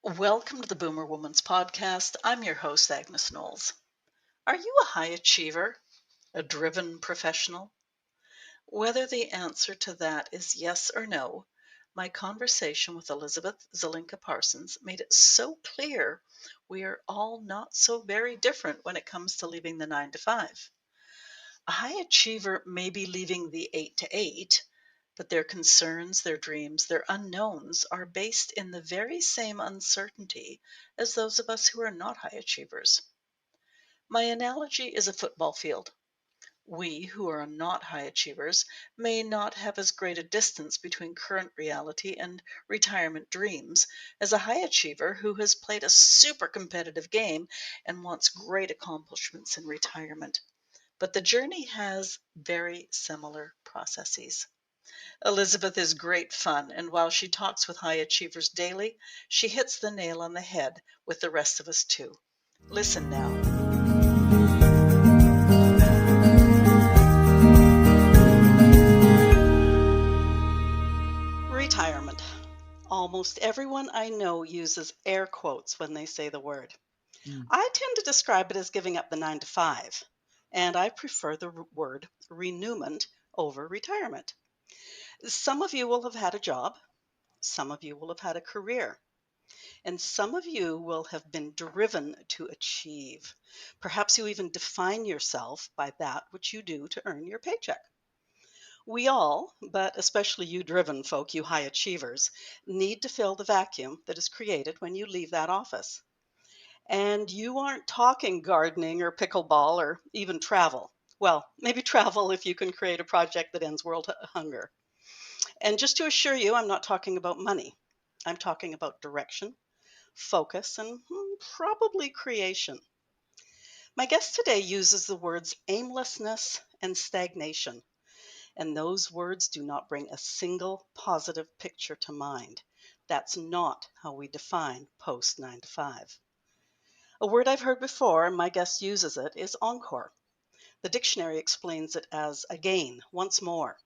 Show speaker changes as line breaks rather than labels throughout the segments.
Welcome to the Boomer Woman's Podcast. I'm your host, Agnes Knowles. Are you a high achiever? A driven professional? Whether the answer to that is yes or no, my conversation with Elizabeth Zelinka Parsons made it so clear we are all not so very different when it comes to leaving the 9 to 5. A high achiever may be leaving the 8 to 8, but their concerns, their dreams, their unknowns are based in the very same uncertainty as those of us who are not high achievers. My analogy is a football field. We who are not high achievers may not have as great a distance between current reality and retirement dreams as a high achiever who has played a super competitive game and wants great accomplishments in retirement. But the journey has very similar processes. Elizabeth is great fun, and while she talks with high achievers daily, she hits the nail on the head with the rest of us too. Listen now. Retirement. Almost everyone I know uses air quotes when they say the word. I tend to describe it as giving up the 9 to 5, and I prefer the word renewment over retirement. Some of you will have had a job, some of you will have had a career, and some of you will have been driven to achieve. Perhaps you even define yourself by that which you do to earn your paycheck. We all, but especially you driven folk, you high achievers, need to fill the vacuum that is created when you leave that office. And you aren't talking gardening or pickleball or even travel. Well, maybe travel if you can create a project that ends world hunger. And just to assure you, I'm not talking about money. I'm talking about direction, focus, and probably creation. My guest today uses the words aimlessness and stagnation, and those words do not bring a single positive picture to mind. That's not how we define post 9 to 5. A word I've heard before, and my guest uses it, is encore. The dictionary explains it as again, once more.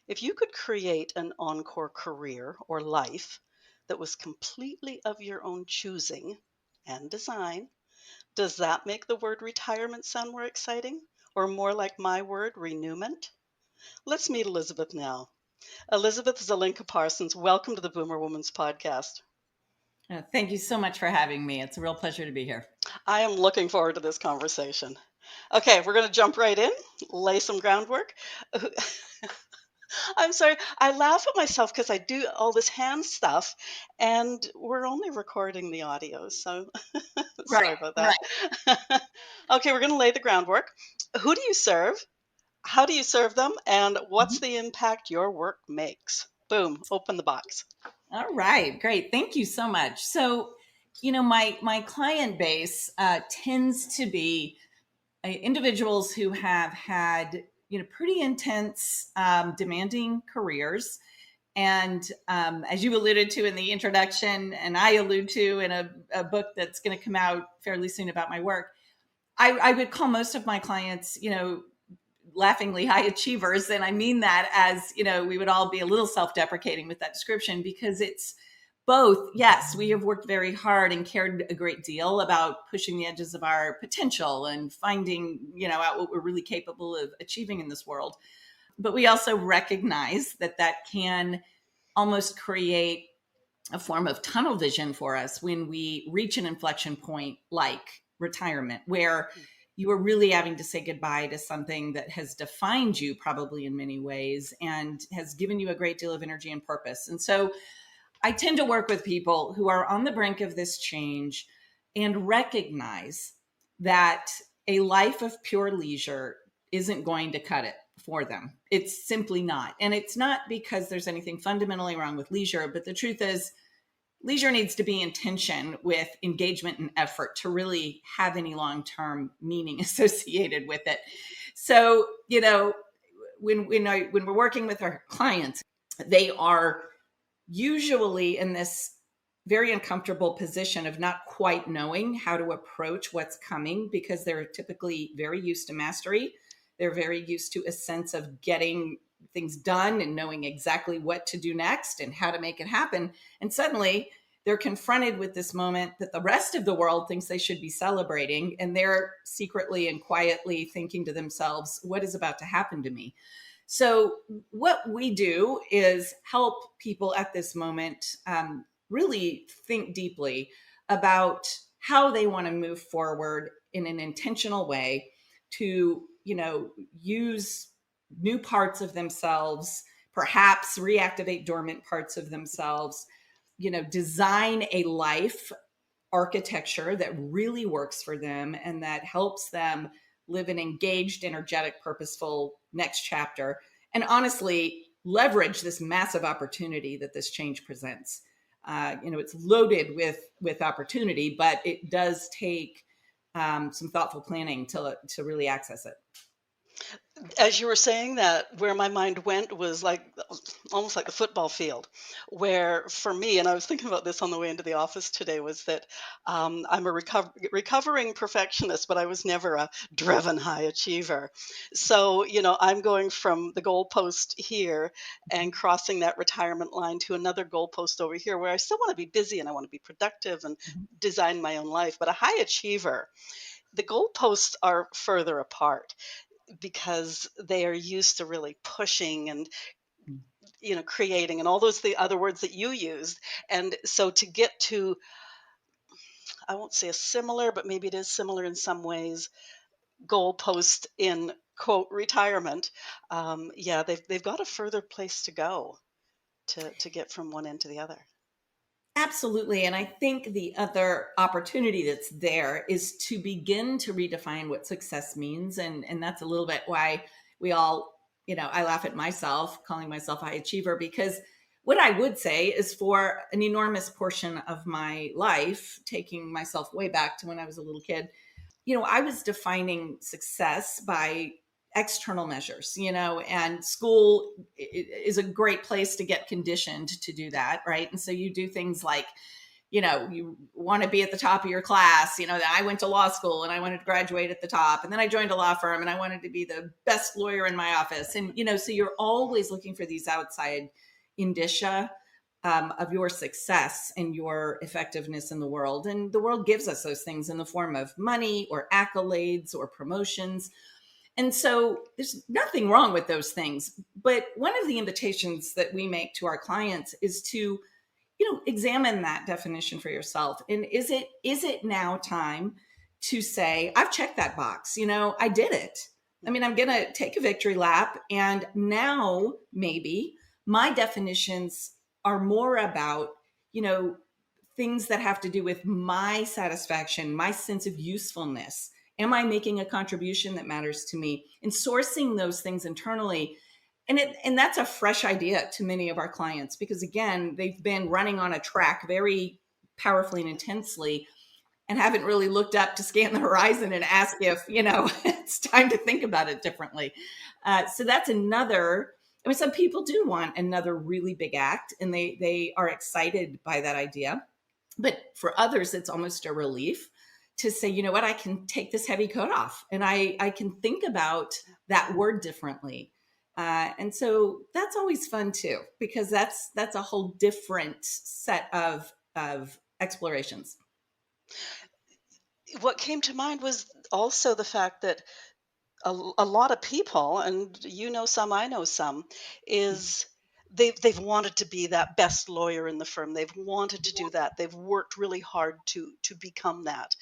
If you could create an encore career or life that was completely of your own choosing and design, does that make the word retirement sound more exciting or more like my word, renewment? Let's meet Elizabeth now. Elizabeth Zelinka Parsons, welcome to the Boomer Woman's Podcast.
Thank you so much for having me. It's a real pleasure to be here.
I am looking forward to this conversation. Okay, we're going to jump right in, lay some groundwork. I'm sorry, I laugh at myself because I do all this hand stuff and we're only recording the audio, so sorry about that. Right. Okay, we're going to lay the groundwork. Who do you serve? How do you serve them? And what's the impact your work makes? Boom, open the box.
All right, great. Thank you so much. So, my client base tends to be individuals who have had, pretty intense, demanding careers. And as you alluded to in the introduction, and I allude to in a book that's going to come out fairly soon about my work, I would call most of my clients, laughingly high achievers. And I mean that as, we would all be a little self-deprecating with that description, because it's both. Yes, we have worked very hard and cared a great deal about pushing the edges of our potential and finding, out what we're really capable of achieving in this world. But we also recognize that can almost create a form of tunnel vision for us when we reach an inflection point like retirement, where you are really having to say goodbye to something that has defined you probably in many ways and has given you a great deal of energy and purpose. And so I tend to work with people who are on the brink of this change and recognize that a life of pure leisure isn't going to cut it for them. It's simply not. And it's not because there's anything fundamentally wrong with leisure, but the truth is, leisure needs to be in tension with engagement and effort to really have any long-term meaning associated with it. So, when we're working with our clients, they are usually in this very uncomfortable position of not quite knowing how to approach what's coming, because they're typically very used to mastery. They're very used to a sense of getting things done and knowing exactly what to do next and how to make it happen. And suddenly they're confronted with this moment that the rest of the world thinks they should be celebrating. And they're secretly and quietly thinking to themselves, what is about to happen to me? So, what we do is help people at this moment really think deeply about how they want to move forward in an intentional way to, use new parts of themselves, perhaps reactivate dormant parts of themselves, design a life architecture that really works for them and that helps them live an engaged, energetic, purposeful next chapter. And honestly, leverage this massive opportunity that this change presents. It's loaded with opportunity, but it does take some thoughtful planning to really access it.
As you were saying that, where my mind went was like almost like the football field, where for me, and I was thinking about this on the way into the office today, was that I'm a recovering perfectionist, but I was never a driven high achiever. So, I'm going from the goalpost here and crossing that retirement line to another goalpost over here where I still want to be busy and I want to be productive and design my own life. But a high achiever, the goalposts are further apart because they are used to really pushing and creating and all those the other words that you used. And so to get to, I won't say a similar, but maybe it is similar in some ways, goalpost in quote retirement, yeah, they've got a further place to go to get from one end to the other.
Absolutely. And I think the other opportunity that's there is to begin to redefine what success means. And that's a little bit why we all, I laugh at myself calling myself a high achiever, because what I would say is for an enormous portion of my life, taking myself way back to when I was a little kid, I was defining success by external measures, and school is a great place to get conditioned to do that, right? And so you do things like, you want to be at the top of your class. I went to law school and I wanted to graduate at the top. And then I joined a law firm and I wanted to be the best lawyer in my office. And, so you're always looking for these outside indicia of your success and your effectiveness in the world. And the world gives us those things in the form of money or accolades or promotions. And so there's nothing wrong with those things. But one of the invitations that we make to our clients is to, examine that definition for yourself. And is it now time to say, I've checked that box, I did it. I mean, I'm going to take a victory lap. And now maybe my definitions are more about, things that have to do with my satisfaction, my sense of usefulness. Am I making a contribution that matters to me? And sourcing those things internally. And that's a fresh idea to many of our clients, because again, they've been running on a track very powerfully and intensely and haven't really looked up to scan the horizon and ask if, it's time to think about it differently. So that's another. I mean, some people do want another really big act and they are excited by that idea. But for others, it's almost a relief to say, you know what, I can take this heavy coat off and I can think about that word differently. And so that's always fun too, because that's a whole different set of explorations.
What came to mind was also the fact that a lot of people, and some, I know some, is they've wanted to be that best lawyer in the firm. They've wanted to do that. They've worked really hard to become that.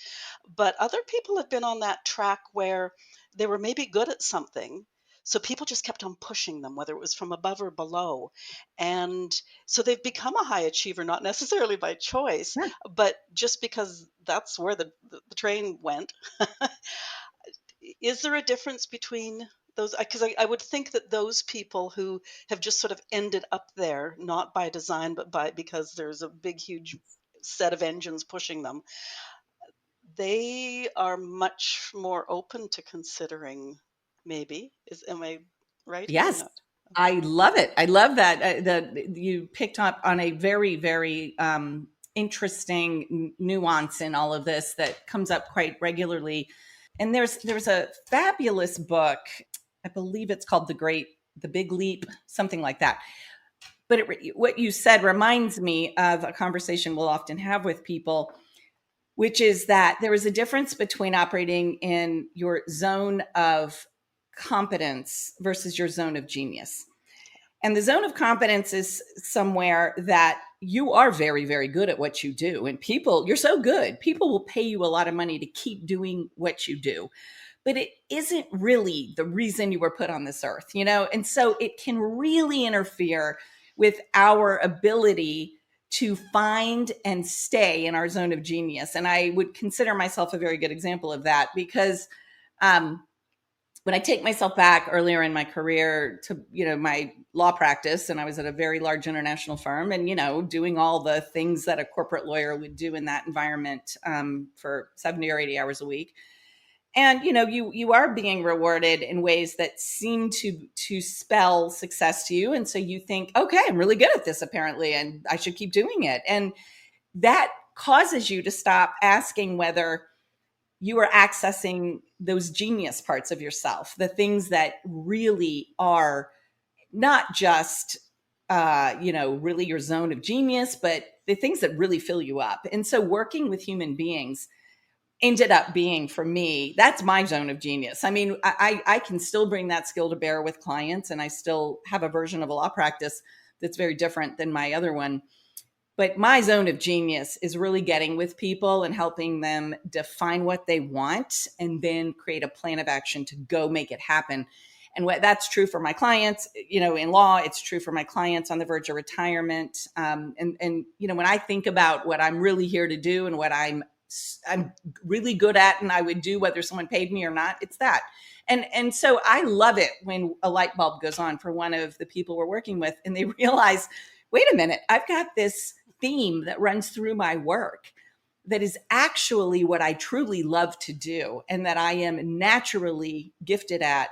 But other people have been on that track where they were maybe good at something. So people just kept on pushing them, whether it was from above or below. And so they've become a high achiever, not necessarily by choice,
Yeah.
but just because that's where the train went. Is there a difference between those? Because I would think that those people who have just sort of ended up there, not by design, but because there's a big, huge set of engines pushing them, they are much more open to considering maybe. Am I right here or
Yes.
not?
I
Okay.
love it. I love that. You picked up on a very, very interesting nuance in all of this that comes up quite regularly. And there's a fabulous book. I believe it's called The Big Leap, something like that. But what you said reminds me of a conversation we'll often have with people, which is that there is a difference between operating in your zone of competence versus your zone of genius. And the zone of competence is somewhere that you are very, very good at what you do. And people, you're so good, people will pay you a lot of money to keep doing what you do. But it isn't really the reason you were put on this earth, you know? And so it can really interfere with our ability to find and stay in our zone of genius. And I would consider myself a very good example of that because when I take myself back earlier in my career to, my law practice, and I was at a very large international firm and, doing all the things that a corporate lawyer would do in that environment for 70 or 80 hours a week. And, you are being rewarded in ways that seem to spell success to you. And so you think, okay, I'm really good at this apparently, and I should keep doing it. And that causes you to stop asking whether you are accessing those genius parts of yourself, the things that really are not just, really your zone of genius, but the things that really fill you up. And so working with human beings ended up being, for me, that's my zone of genius. I mean, I can still bring that skill to bear with clients, and I still have a version of a law practice that's very different than my other one. But my zone of genius is really getting with people and helping them define what they want and then create a plan of action to go make it happen. And that's true for my clients, in law, it's true for my clients on the verge of retirement. And when I think about what I'm really here to do and what I'm really good at, and I would do whether someone paid me or not, it's that. And so I love it when a light bulb goes on for one of the people we're working with and they realize, wait a minute, I've got this theme that runs through my work that is actually what I truly love to do and that I am naturally gifted at.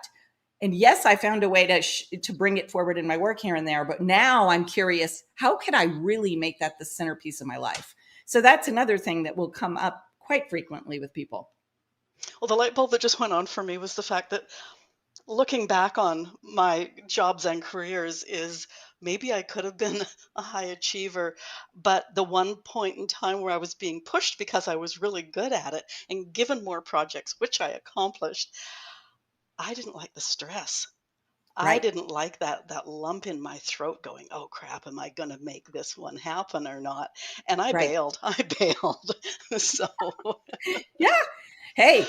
And yes, I found a way to bring it forward in my work here and there, but now I'm curious, how can I really make that the centerpiece of my life? So that's another thing that will come up quite frequently with people.
Well, the light bulb that just went on for me was the fact that looking back on my jobs and careers is maybe I could have been a high achiever, but the one point in time where I was being pushed because I was really good at it and given more projects, which I accomplished, I didn't like the stress. I
Right.
didn't like that lump in my throat going, "Oh crap, am I going to make this one happen or not?" And I
Right.
bailed. I bailed. So,
Yeah. Hey,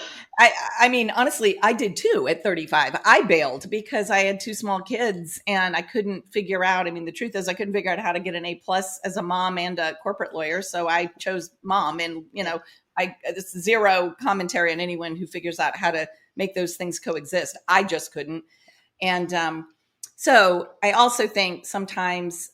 I mean, honestly, I did too at 35. I bailed because I had two small kids and I couldn't figure out. I mean, the truth is I couldn't figure out how to get an A plus as a mom and a corporate lawyer. So I chose mom and,
yeah.
it's zero commentary on anyone who figures out how to make those things coexist. I just couldn't. And so I also think sometimes,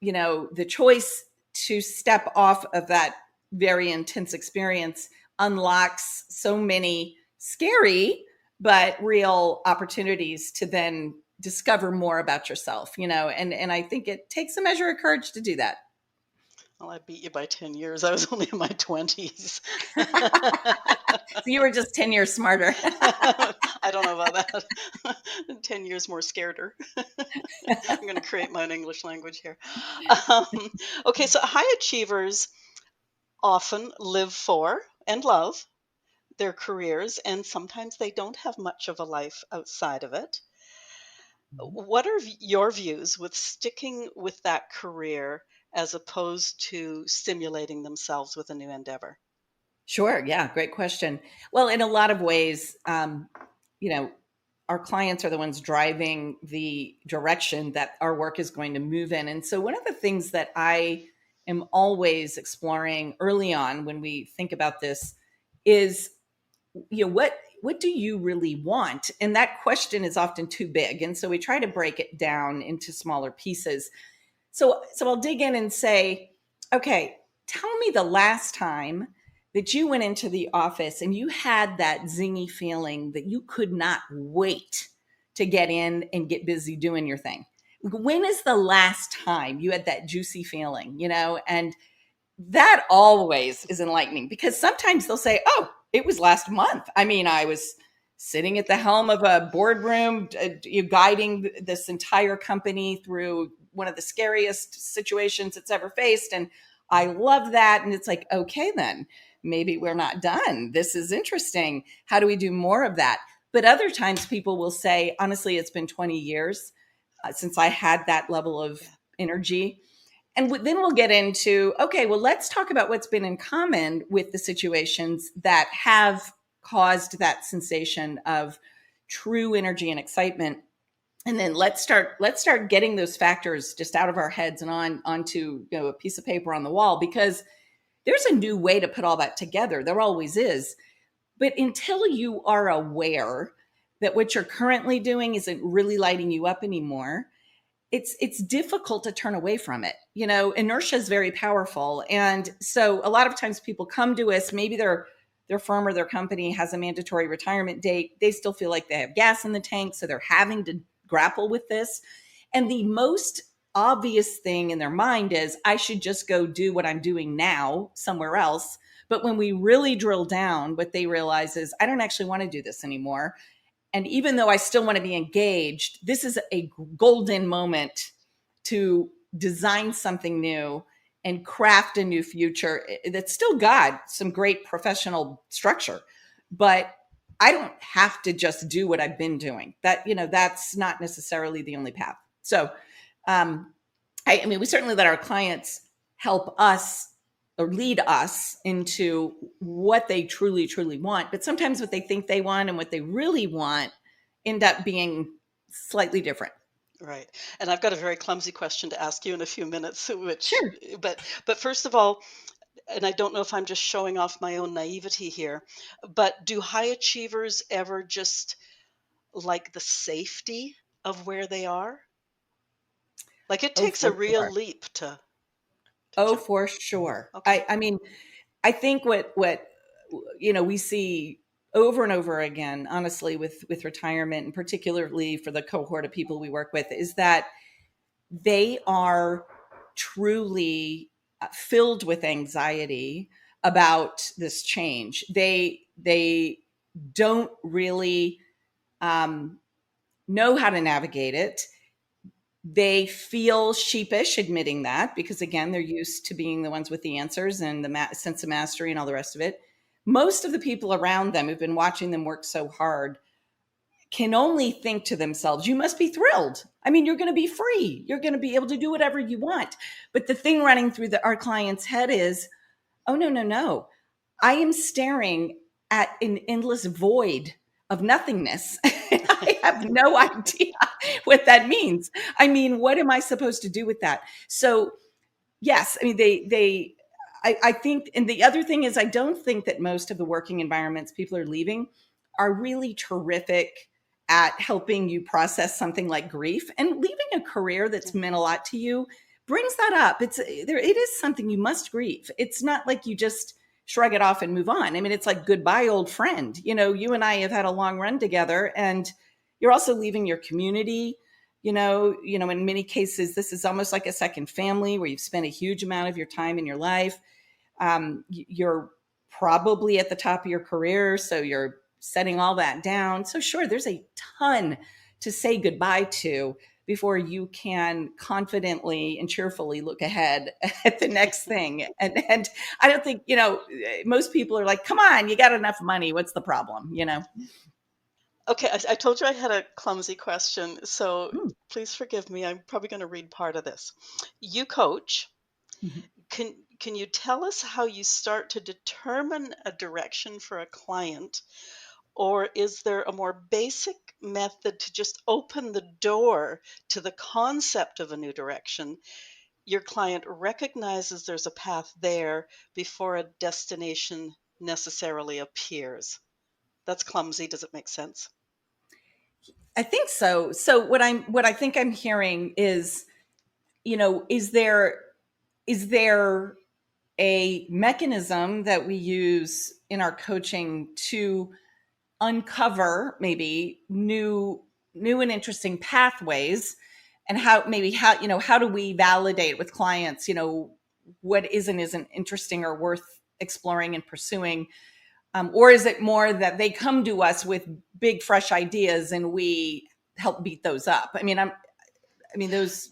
the choice to step off of that very intense experience unlocks so many scary but real opportunities to then discover more about yourself, and I think it takes a measure of courage to do that.
Well, I beat you by 10 years. I was only in my 20s.
So you were just 10 years smarter.
I don't know about that. 10 years more scareder. I'm going to create my own English language here. Um, okay, so high achievers often live for and love their careers, and sometimes they don't have much of a life outside of it. What are your views with sticking with that career as opposed to stimulating themselves with a new endeavor?
Sure. Yeah. Great question. Well, in a lot of ways, you know, our clients are the ones driving the direction that our work is going to move in. And so, one of the things that I am always exploring early on when we think about this is, what do you really want? And that question is often too big. And so we try to break it down into smaller pieces. So I'll dig in and say, okay, tell me the last time that you went into the office and you had that zingy feeling that you could not wait to get in and get busy doing your thing. When is the last time you had that juicy feeling, And that always is enlightening because sometimes they'll say, oh, it was last month. I mean, I was sitting at the helm of a boardroom, guiding this entire company through one of the scariest situations it's ever faced. And I love that. And it's like, okay, then maybe we're not done. This is interesting. How do we do more of that? But other times people will say, honestly, it's been 20 years since I had that level of energy. And then we'll get into, okay, well, let's talk about what's been in common with the situations that have caused that sensation of true energy and excitement. And then let's start getting those factors just out of our heads and onto a piece of paper on the wall, because there's a new way to put all that together. There always is. But until you are aware that what you're currently doing isn't really lighting you up anymore, it's difficult to turn away from it. Inertia is very powerful. And so a lot of times people come to us, maybe their firm or their company has a mandatory retirement date. They still feel like they have gas in the tank, so they're having to grapple with this. And the most obvious thing in their mind is, I should just go do what I'm doing now somewhere else. But when we really drill down, what they realize is, I don't actually want to do this anymore. And even though I still want to be engaged, this is a golden moment to design something new and craft a new future that's still got some great professional structure. But I don't have to just do what I've been doing. That's not necessarily the only path. So, I mean, we certainly let our clients help us or lead us into what they truly, truly want. But sometimes what they think they want and what they really want end up being slightly different.
Right. And I've got a very clumsy question to ask you in a few minutes, which,
Sure.
but first of all, and I don't know if I'm just showing off my own naivety here, but do high achievers ever just like the safety of where they are? Like it
Oh,
takes a
for
real
sure.
leap to
Oh,
jump.
for sure.
Okay.
I mean, I think what we see over and over again, honestly, with retirement, and particularly for the cohort of people we work with, is that they are truly filled with anxiety about this change. They don't really know how to navigate it. They feel sheepish admitting that, because again, they're used to being the ones with the answers and the sense of mastery and all the rest of it. Most of the people around them who've been watching them work so hard can only think to themselves, you must be thrilled. I mean, you're going to be free. You're going to be able to do whatever you want. But the thing running through our client's head is, oh, no, no, no. I am staring at an endless void of nothingness. I have no idea what that means. I mean, what am I supposed to do with that? So, yes, I mean, I think, and the other thing is, I don't think that most of the working environments people are leaving are really terrific at helping you process something like grief. And leaving a career that's meant a lot to you brings that up. It is something you must grieve. It's not like you just shrug it off and move on. I mean, it's like, goodbye, old friend. You and I have had a long run together, and you're also leaving your community. In many cases, this is almost like a second family where you've spent a huge amount of your time in your life. You're probably at the top of your career, so you're setting all that down. So sure, there's a ton to say goodbye to before you can confidently and cheerfully look ahead at the next thing. And I don't think, most people are like, come on, you got enough money. What's the problem?
Okay, I told you I had a clumsy question, so
Mm.
please forgive me. I'm probably going to read part of this. You coach.
Mhm.
Can you tell us how you start to determine a direction for a client, or is there a more basic method to just open the door to the concept of a new direction? Your client recognizes there's a path there before a destination necessarily appears. That's clumsy. Does it make sense?
I think so. So what I think I'm hearing is, is there a mechanism that we use in our coaching to uncover maybe new and interesting pathways, and how do we validate with clients, what isn't interesting or worth exploring and pursuing, or is it more that they come to us with big fresh ideas and we help beat those up? I mean, those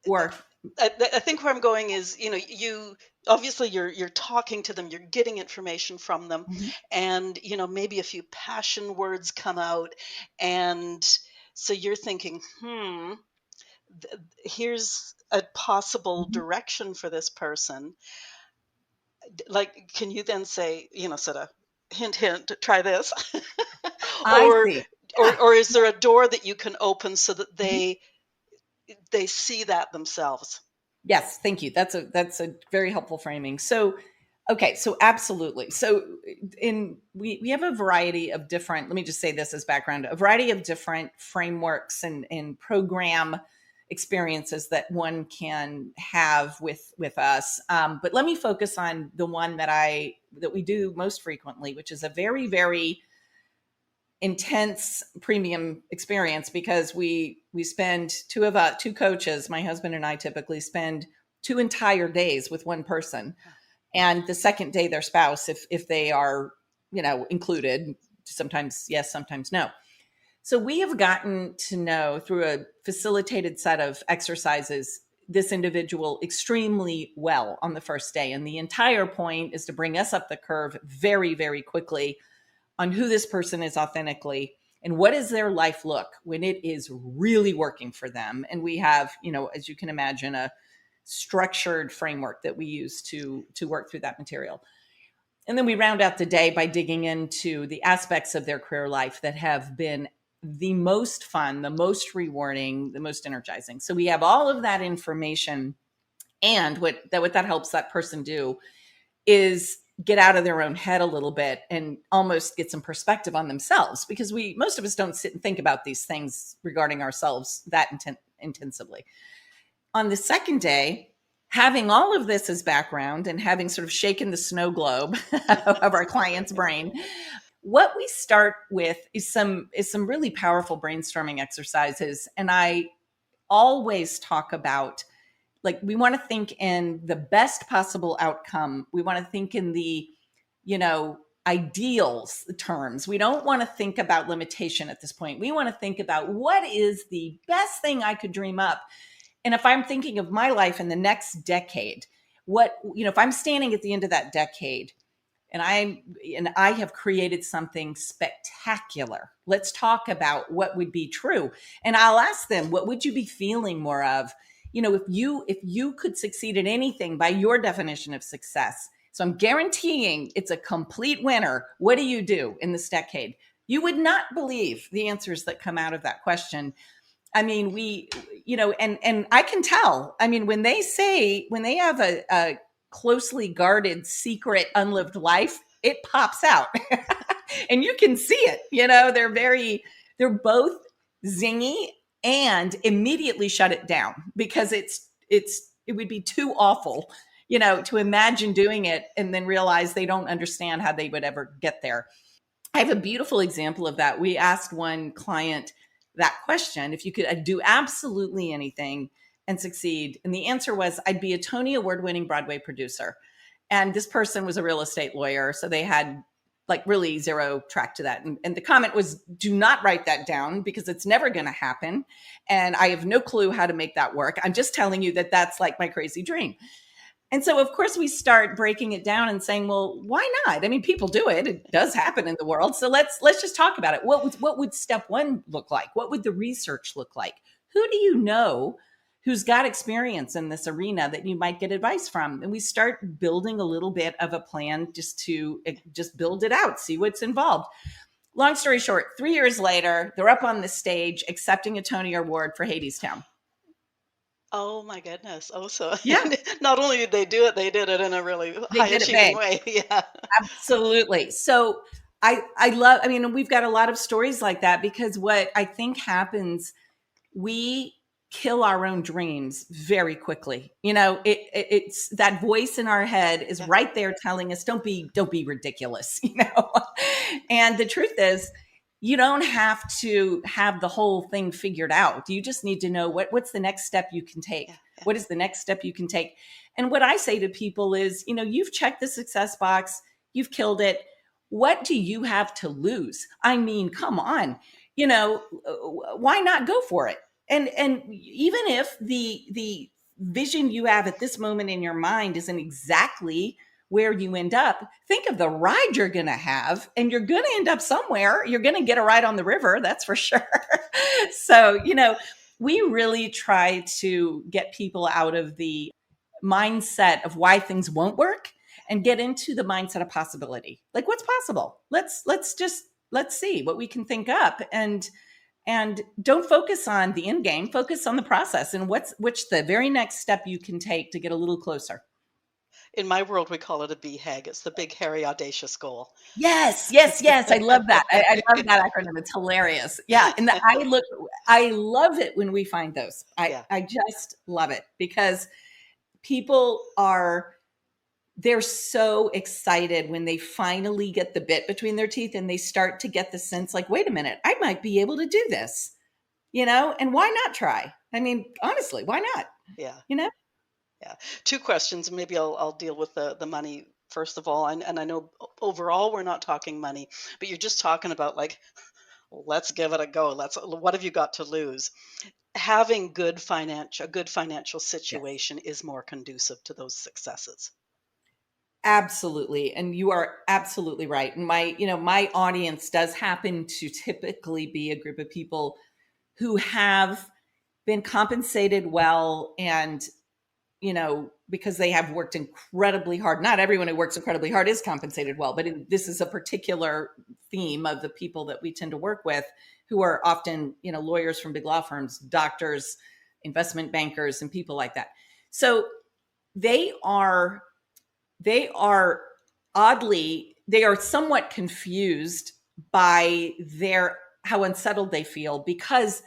Or
I think where I'm going is, you obviously you're talking to them, you're getting information from them,
Mhm.
and maybe a few passion words come out, and so you're thinking, here's a possible
Mhm.
direction for this person. Like, can you then say, sort of hint, hint, try this,
I
or
see.
or
Yeah.
or is there a door that you can open so that
Mhm.
they see that themselves?
Yes, thank you. That's a very helpful framing. So, okay, so absolutely. So, in we have a variety of different. Let me just say this as background: a variety of different frameworks and program experiences that one can have with us. But let me focus on the one that we do most frequently, which is a very intense premium experience because we spend two coaches, my husband and I typically spend 2 entire days with one person, and the second day their spouse, if they are included, sometimes yes, sometimes no. So we have gotten to know through a facilitated set of exercises this individual extremely well on the first day, and the entire point is to bring us up the curve very quickly on who this person is authentically and what does their life look when it is really working for them. And we have, as you can imagine, a structured framework that we use to work through that material. And then we round out the day by digging into the aspects of their career life that have been the most fun, the most rewarding, the most energizing. So we have all of that information. And what that helps that person do is get out of their own head a little bit and almost get some perspective on themselves, because most of us don't sit and think about these things regarding ourselves that intensively. On the second day, having all of this as background and having sort of shaken the snow globe of our client's brain, what we start with is some really powerful brainstorming exercises. And I always talk about, like, we want to think in the best possible outcome. We want to think in the, ideals terms. We don't want to think about limitation at this point. We want to think about what is the best thing I could dream up. And if I'm thinking of my life in the next decade, if I'm standing at the end of that decade and I have created something spectacular, let's talk about what would be true. And I'll ask them, what would you be feeling more of? If you could succeed at anything by your definition of success, so I'm guaranteeing it's a complete winner, what do you do in this decade? You would not believe the answers that come out of that question. I mean, and I can tell. I mean, when they have a closely guarded, secret, unlived life, it pops out, and you can see it. They're both zingy and immediately shut it down because it would be too awful, to imagine doing it and then realize they don't understand how they would ever get there. I have a beautiful example of that. We asked one client that question: if you could do absolutely anything and succeed. And the answer was, I'd be a Tony Award winning Broadway producer. And this person was a real estate lawyer. So they had like really zero track to that. And the comment was, do not write that down because it's never going to happen. And I have no clue how to make that work. I'm just telling you that that's like my crazy dream. And so, of course, we start breaking it down and saying, well, why not? I mean, people do it. It does happen in the world. So let's just talk about it. What would step one look like? What would the research look like? Who do you know who's got experience in this arena that you might get advice from? And we start building a little bit of a plan just build it out, see what's involved. Long story short, 3 years later, they're up on the stage accepting a Tony Award for Hadestown.
Oh my goodness. Oh, so
Yeah,
not only did they do it, they did it in a really
they
high
did it
achieving
big.
way. Yeah.
Absolutely. So I love, I mean, we've got a lot of stories like that because what I think happens, we kill our own dreams very quickly. It's that voice in our head is
Yeah.
right there telling us, don't be ridiculous, And the truth is, you don't have to have the whole thing figured out. You just need to know what's the next step you can take.
Yeah. Yeah.
What is the next step you can take? And what I say to people is, you've checked the success box, you've killed it. What do you have to lose? I mean, come on, why not go for it? And even if the vision you have at this moment in your mind isn't exactly where you end up, think of the ride you're going to have, and you're going to end up somewhere. You're going to get a ride on the river, that's for sure. So, we really try to get people out of the mindset of why things won't work and get into the mindset of possibility. Like, what's possible? Let's see what we can think up, and don't focus on the end game, focus on the process and which the very next step you can take to get a little closer.
In my world, we call it a BHAG. It's the big, hairy, audacious goal.
Yes, yes, yes. I love that. I love that acronym. It's hilarious. Yeah. And I love it when we find those.
Yeah.
I just love it because people they're so excited when they finally get the bit between their teeth and they start to get the sense like, wait a minute, I might be able to do this, and why not try? I mean, honestly, why not?
Yeah.
You know?
Yeah. Two questions. Maybe I'll deal with the money first of all. And I know overall we're not talking money, but you're just talking about like, let's give it a go. What have you got to lose? Having a good financial
Yes.
situation is more conducive to those successes.
Absolutely. And you are absolutely right. And my audience does happen to typically be a group of people who have been compensated well and because they have worked incredibly hard. Not everyone who works incredibly hard is compensated well, but this is a particular theme of the people that we tend to work with who are often, lawyers from big law firms, doctors, investment bankers, and people like that. So they are they are they are somewhat confused by how unsettled they feel because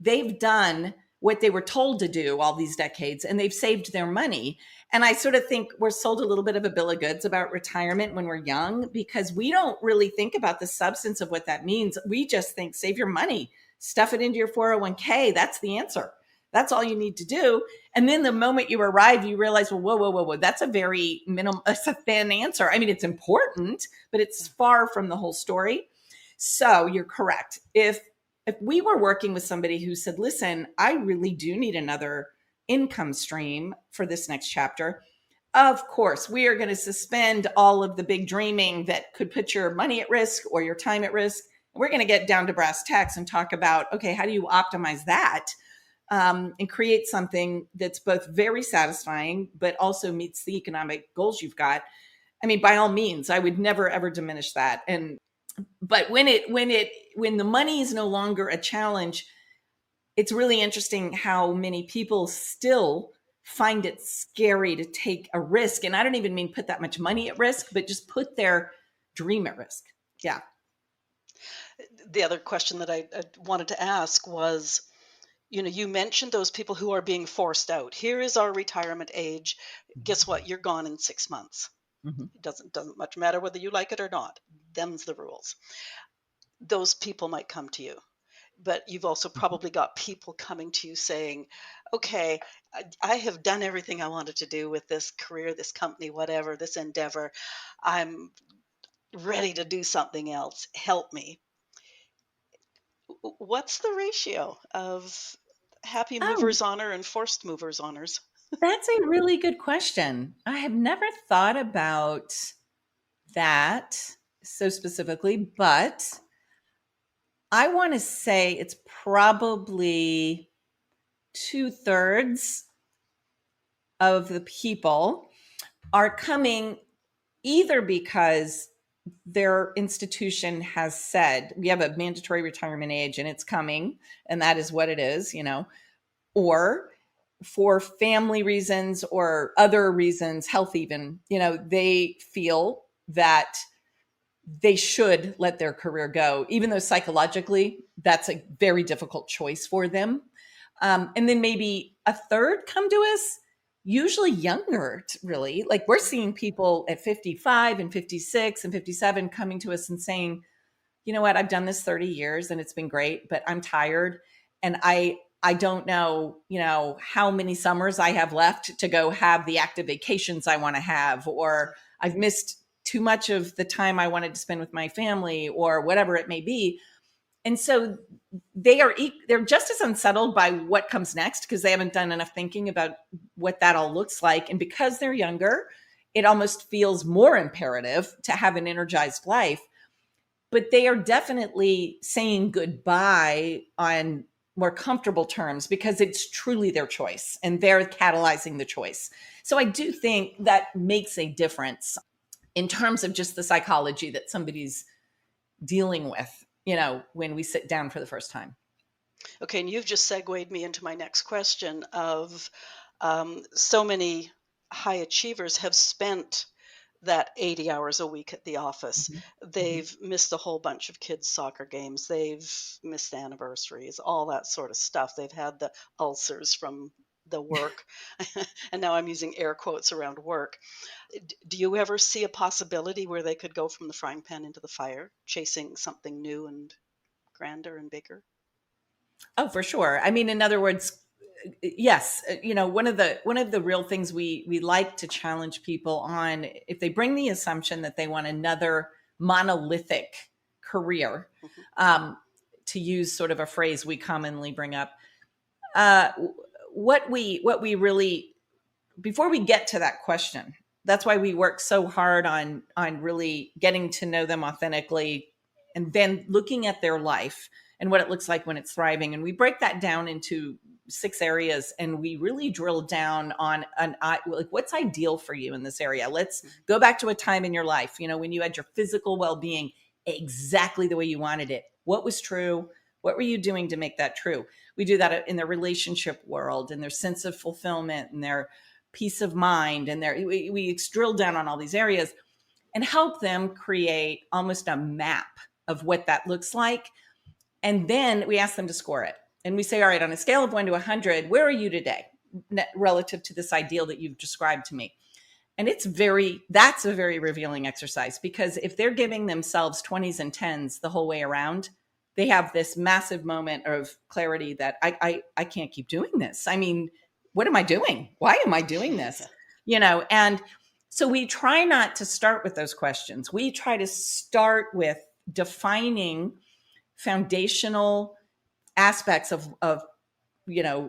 they've done what they were told to do all these decades and they've saved their money. And I sort of think we're sold a little bit of a bill of goods about retirement when we're young because we don't really think about the substance of what that means. We just think save your money, stuff it into your 401k. That's the answer. That's all you need to do. And then the moment you arrive, you realize, well, whoa, whoa, whoa, whoa, that's a very that's a thin answer. I mean, it's important, but it's far from the whole story. So you're correct. If we were working with somebody who said, listen, I really do need another income stream for this next chapter, of course, we are going to suspend all of the big dreaming that could put your money at risk or your time at risk. We're going to get down to brass tacks and talk about, okay, how do you optimize that and create something that's both very satisfying, but also meets the economic goals you've got. I mean, by all means, I would never, ever diminish that. But when the money is no longer a challenge, it's really interesting how many people still find it scary to take a risk. And I don't even mean put that much money at risk, but just put their dream at risk. Yeah.
The other question that I wanted to ask was, you mentioned those people who are being forced out. Here is our retirement age. Guess what? You're gone in 6 months.
Mm-hmm.
It doesn't much matter whether you like it or not. Them's the rules. Those people might come to you, but you've also probably got people coming to you saying, okay, I have done everything I wanted to do with this career, this company, whatever, this endeavor. I'm ready to do something else. Help me. What's the ratio of happy
Oh,
movers honor and forced movers honors?
that's a really good question. I have never thought about that so specifically, but I want to say it's probably 2/3 of the people are coming either because their institution has said we have a mandatory retirement age and it's coming and that is what it is, or for family reasons or other reasons, health even, they feel that they should let their career go, even though psychologically that's a very difficult choice for them. And then maybe a third come to us, usually younger, really. Like we're seeing people at 55 and 56 and 57 coming to us and saying, you know what, I've done this 30 years and it's been great, but I'm tired. And I don't know, how many summers I have left to go have the active vacations I want to have, or I've missed too much of the time I wanted to spend with my family or whatever it may be. And so they're just as unsettled by what comes next because they haven't done enough thinking about what that all looks like. And because they're younger, it almost feels more imperative to have an energized life. But they are definitely saying goodbye on more comfortable terms because it's truly their choice and they're catalyzing the choice. So I do think that makes a difference in terms of just the psychology that somebody's dealing with, when we sit down for the first time.
Okay, and you've just segued me into my next question of so many high achievers have spent that 80 hours a week at the office.
Mhm. Mhm.
They've missed a whole bunch of kids' soccer games. They've missed anniversaries, all that sort of stuff. They've had the ulcers from the work. And now I'm using air quotes around work. Do you ever see a possibility where they could go from the frying pan into the fire, chasing something new and grander and bigger?
Oh, for sure. I mean, in other words, yes, one of the real things we like to challenge people on, if they bring the assumption that they want another monolithic career,
Mhm.
um, to use sort of a phrase we commonly bring up, uh, what we really, before we get to that question, that's why we work so hard on really getting to know them authentically, and then looking at their life and what it looks like when it's thriving. And we break that down into 6 areas, and we really drill down on like what's ideal for you in this area. Let's
Mhm.
go back to a time in your life, when you had your physical well-being exactly the way you wanted it. What was true? What were you doing to make that true? We do that in their relationship world, and their sense of fulfillment, and their peace of mind, and we drill down on all these areas and help them create almost a map of what that looks like. And then we ask them to score it. And we say, all right, on a scale of 1 to 100, where are you today relative to this ideal that you've described to me? And that's a very revealing exercise, because if they're giving themselves 20s and 10s the whole way around, they have this massive moment of clarity that I can't keep doing this. I mean, what am I doing? Why am I doing
Yeah.
this? And so we try not to start with those questions. We try to start with defining foundational aspects of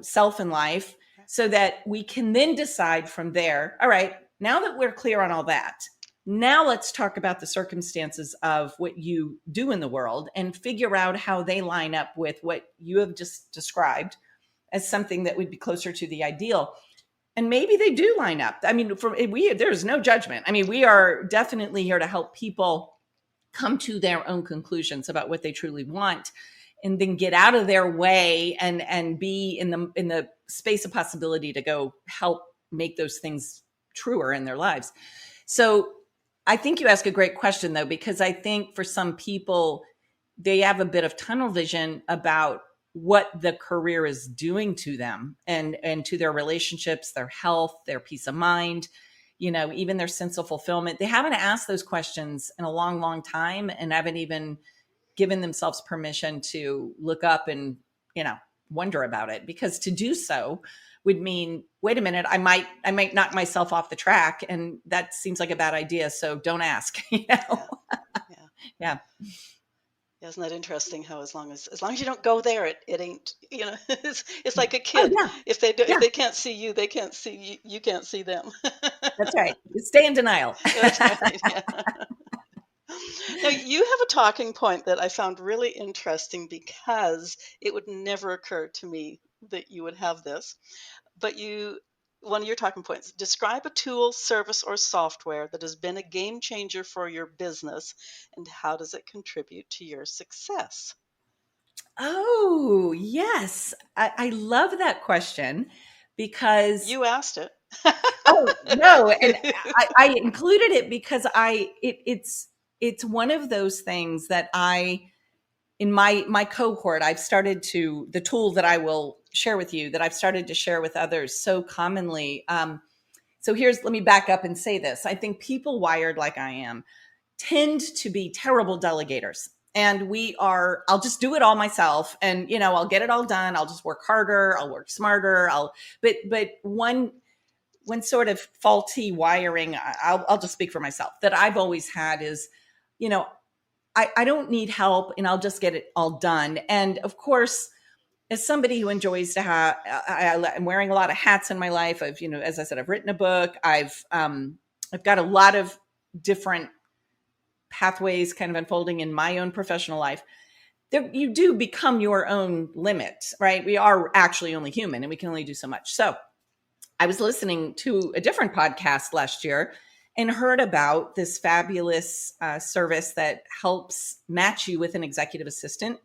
self and life, so that we can then decide from there, all right, now that we're clear on all that, now let's talk about the circumstances of what you do in the world and figure out how they line up with what you have just described as something that would be closer to the ideal. And maybe they do line up. I mean, there's no judgment. I mean, we are definitely here to help people come to their own conclusions about what they truly want, and then get out of their way and be in the space of possibility to go help make those things truer in their lives. So I think you ask a great question, though, because I think for some people, they have a bit of tunnel vision about what the career is doing to them, and to their relationships, their health, their peace of mind, even their sense of fulfillment. They haven't asked those questions in a long, long time, and haven't even given themselves permission to look up and, wonder about it, because to do so would mean, wait a minute, I might knock myself off the track, and that seems like a bad idea. So don't ask.
Yeah. Yeah.
Yeah.
Isn't that interesting how as long as you don't go there, it ain't, it's like a
Oh
kid.
yeah.
If
Yeah.
they can't see you, they can't see you, you can't see them.
That's right. Stay in denial.
That's right. Yeah. Now, you have a talking point that I found really interesting because it would never occur to me that you would have this. But one of your talking points, describe a tool, service, or software that has been a game changer for your business, and how does it contribute to your success?
Oh, yes. I love that question because,
You asked it.
oh no, and I included it because it's one of those things that in my cohort, I've started to, the tool that I will share with you, that I've started to share with others so commonly. So let me back up and say this. I think people wired like I am tend to be terrible delegators. And I'll just do it all myself, and, I'll get it all done. I'll just work harder. I'll work smarter. But one sort of faulty wiring, I'll just speak for myself, that I've always had is, you know, I don't need help and I'll just get it all done. And of course, as somebody who enjoys to have, I'm wearing a lot of hats in my life. I've, as I said, I've written a book. I've got a lot of different pathways kind of unfolding in my own professional life. There, you do become your own limit, right? We are actually only human and we can only do so much. So I was listening to a different podcast last year and heard about this fabulous service that helps match you with an executive assistant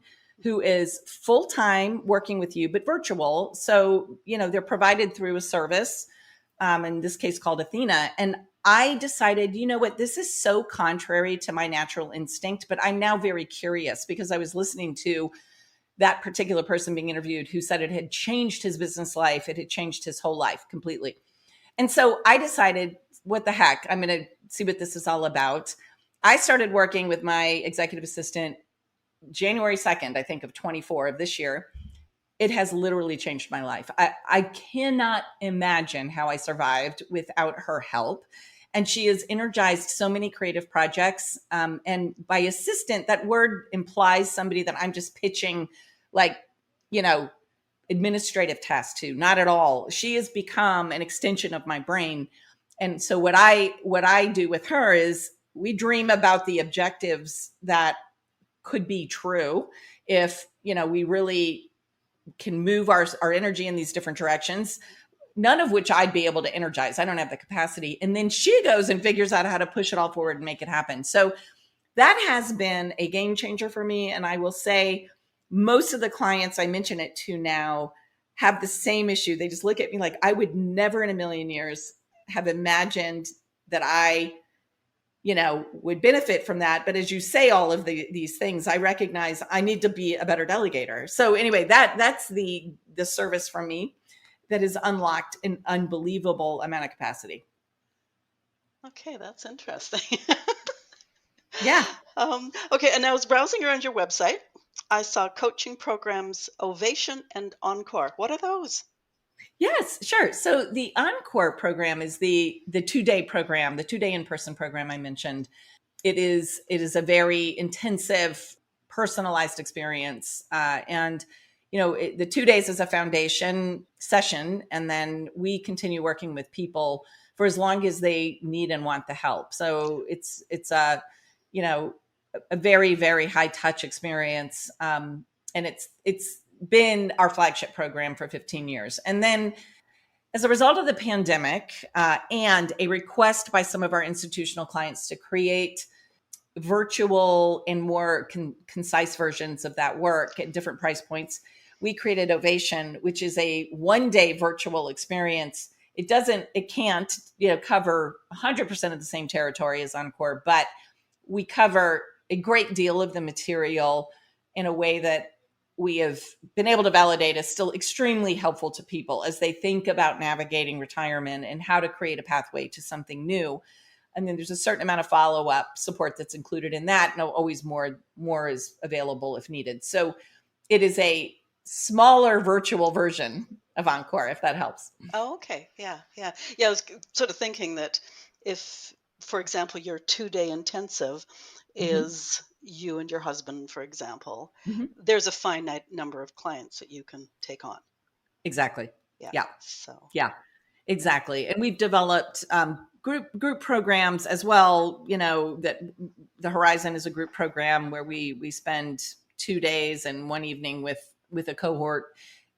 who is full-time working with you, but virtual. So, they're provided through a service, in this case called Athena. And I decided, you know what, this is so contrary to my natural instinct, but I'm now very curious because I was listening to that particular person being interviewed who said it had changed his business life. It had changed his whole life completely. And so I decided, what the heck, I'm going to see what this is all about. I started working with my executive assistant January 2nd, I think, of 24 of this year. It has literally changed my life. I cannot imagine how I survived without her help. And she has energized so many creative projects. And by assistant, that word implies somebody that I'm just pitching like, administrative tasks to. Not at all. She has become an extension of my brain. And so what I do with her is we dream about the objectives that could be true if, we really can move our energy in these different directions, none of which I'd be able to energize. I don't have the capacity. And then she goes and figures out how to push it all forward and make it happen. So that has been a game changer for me. And I will say most of the clients I mention it to now have the same issue. They just look at me like I would never in a million years have imagined that I would benefit from that. But as you say all of these things, I recognize I need to be a better delegator. So anyway, that's the service for me that has unlocked an unbelievable amount of capacity.
Okay, that's interesting.
Yeah.
Okay, and I was browsing around your website. I saw coaching programs Ovation and Encore. What are those?
Yes, sure. So the Encore program is the 2-day program, the 2-day in-person program I mentioned. It is a very intensive, personalized experience, and the 2 days is a foundation session, and then we continue working with people for as long as they need and want the help. So it's a a very, very high touch experience, and it's been our flagship program for 15 years. And then as a result of the pandemic, and a request by some of our institutional clients to create virtual and more concise versions of that work at different price points, we created Ovation, which is a 1-day virtual experience. It can't, cover 100% of the same territory as Encore, but we cover a great deal of the material in a way that we have been able to validate is still extremely helpful to people as they think about navigating retirement and how to create a pathway to something new. And then there's a certain amount of follow-up support that's included in that. No, always more is available if needed. So it is a smaller virtual version of Encore, if that helps.
Oh, okay. Yeah, yeah. Yeah, I was sort of thinking that if, for example, your 2-day intensive
Mm-hmm.
is you and your husband, for example,
Mm-hmm.
there's a finite number of clients that you can take on.
Exactly.
Yeah.
Yeah.
So,
Yeah. Exactly. And we've developed group programs as well. That the Horizon is a group program where we spend 2 days and one evening with a cohort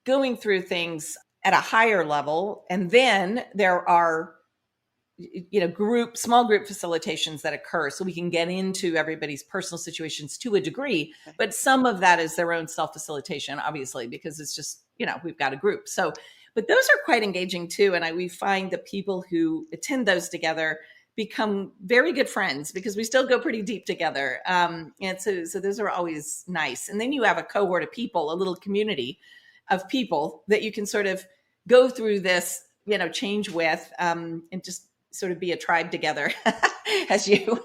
going through things at a higher level. And then there are small group facilitations that occur so we can get into everybody's personal situations to a degree,
okay.
but some of that is their own self-facilitation, obviously, because it's just we've got a group. So but those are quite engaging too, and we find that people who attend those together become very good friends because we still go pretty deep together, and so those are always nice. And then you have a cohort of people, a little community of people that you can sort of go through this change with, and just sort of be a tribe together as you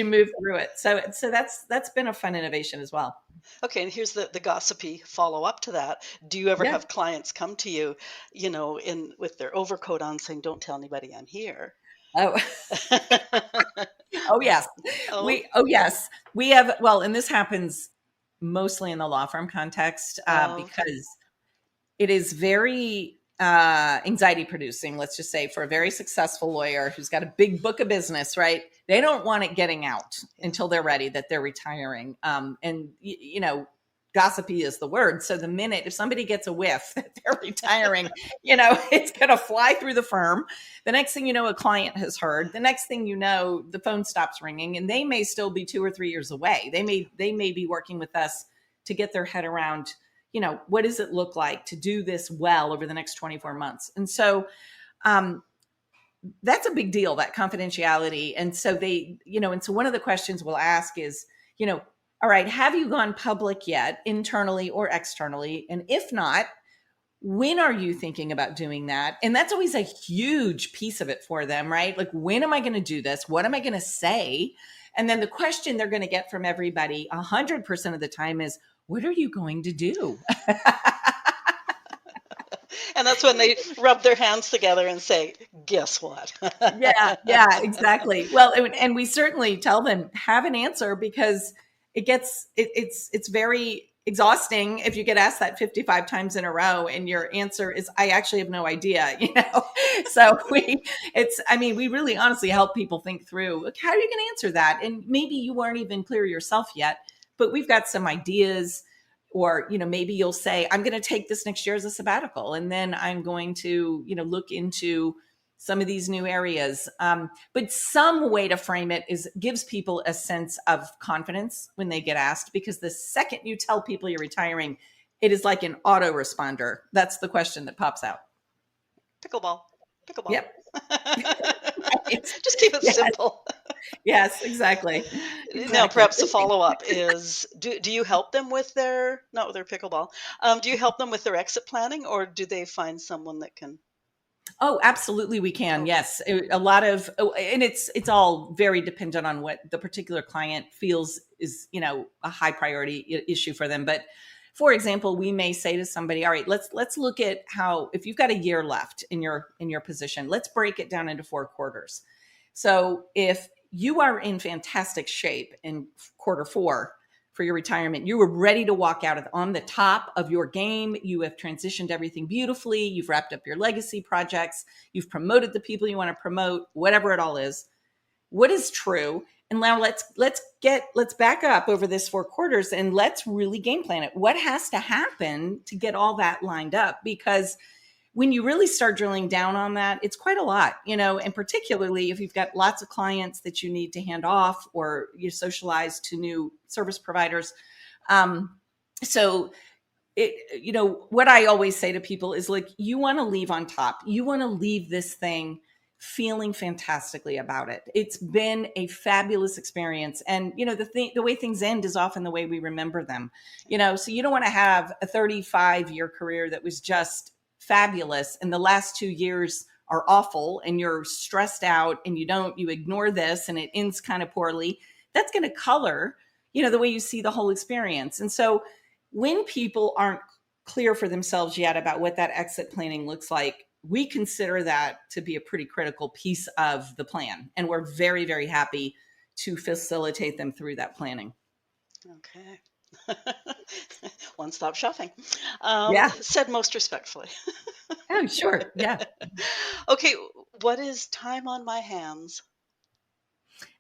move through it. So that's been a fun innovation as well.
Okay, and here's the gossipy follow up to that. Do you ever
Yeah.
have clients come to you, in with their overcoat on saying, "Don't tell anybody I'm here"?
Oh, oh yes.
Oh,
Oh yes. We have, well, and this happens mostly in the law firm context,
okay.
because it is very anxiety producing, let's just say, for a very successful lawyer who's got a big book of business, right? They don't want it getting out
Yeah.
until they're ready that they're retiring. And, you know, gossipy is the word. So the minute, if somebody gets a whiff that they're retiring, you know, it's going to fly through the firm. The next thing you know, a client has heard. The next thing you know, the phone stops ringing, and they may still be 2 or 3 years away. They may be working with us to get their head around, you know, what does it look like to do this well over the next 24 months? And so um, that's a big deal, that confidentiality. And so they, you know, and so one of the questions we'll ask is, you know, all right, have you gone public yet, internally or externally? And if not, when are you thinking about doing that? And that's always a huge piece of it for them, right? Like, when am I going to do this? What am I going to say? And then the question they're going to get from everybody 100% of the time is, what are you going to do?
And that's when they rub their hands together and say, "Guess what?"
Yeah, yeah, exactly. Well, and we certainly tell them, have an answer, because it's very exhausting if you get asked that 55 times in a row and your answer is, I actually have no idea, you know. So I mean, we really honestly help people think through, like, how are you going to answer that? And maybe you weren't even clear yourself yet, but we've got some ideas. Or, you know, maybe you'll say, I'm going to take this next year as a sabbatical, and then I'm going to, you know, look into some of these new areas. But some way to frame it is gives people a sense of confidence when they get asked, because the second you tell people you're retiring, it is like an autoresponder. That's the question that pops out.
Pickleball. Pickleball.
Yep. Right.
Just keep it
Yes.
simple.
Yes, exactly.
Now,
Exactly.
perhaps the follow-up is, do you help them with their, not with their pickleball, do you help them with their exit planning, or do they find someone that can?
Oh, absolutely, we can.
Okay.
Yes, a lot of, and it's all very dependent on what the particular client feels is, you know, a high priority issue for them. But for example, we may say to somebody, all right, let's look at how, if you've got a year left in your position, let's break it down into 4 quarters. So if you are in fantastic shape in quarter 4 for your retirement, you were ready to walk out on the top of your game. You have transitioned everything beautifully. You've wrapped up your legacy projects. You've promoted the people you want to promote, whatever it all is. What is true? And now let's back up over this 4 quarters and let's really game plan it. What has to happen to get all that lined up? Because when you really start drilling down on that, it's quite a lot, you know, and particularly if you've got lots of clients that you need to hand off or you socialize to new service providers. Um, so you know, what I always say to people is, like, you want to leave on top. You want to leave this thing feeling fantastically about it. It's been a fabulous experience. And, you know, the way things end is often the way we remember them, you know, so you don't want to have a 35-year career that was just fabulous and the last 2 years are awful and you're stressed out and you ignore this and it ends kind of poorly. That's going to color, you know, the way you see the whole experience. And so when people aren't clear for themselves yet about what that exit planning looks like, we consider that to be a pretty critical piece of the plan. And we're very, very happy to facilitate them through that planning.
Okay. One-stop shopping.
Yeah.
Said most respectfully.
Oh, sure. Yeah.
Okay, what is time on my hands?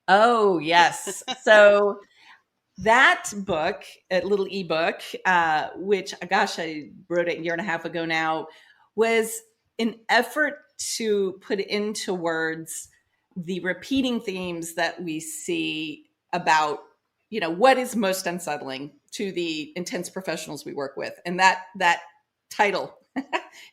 Oh, yes. So that book, a little ebook, which, gosh, I wrote it a year and a half ago now, was an effort to put into words the repeating themes that we see about, you know, what is most unsettling to the intense professionals we work with. And that title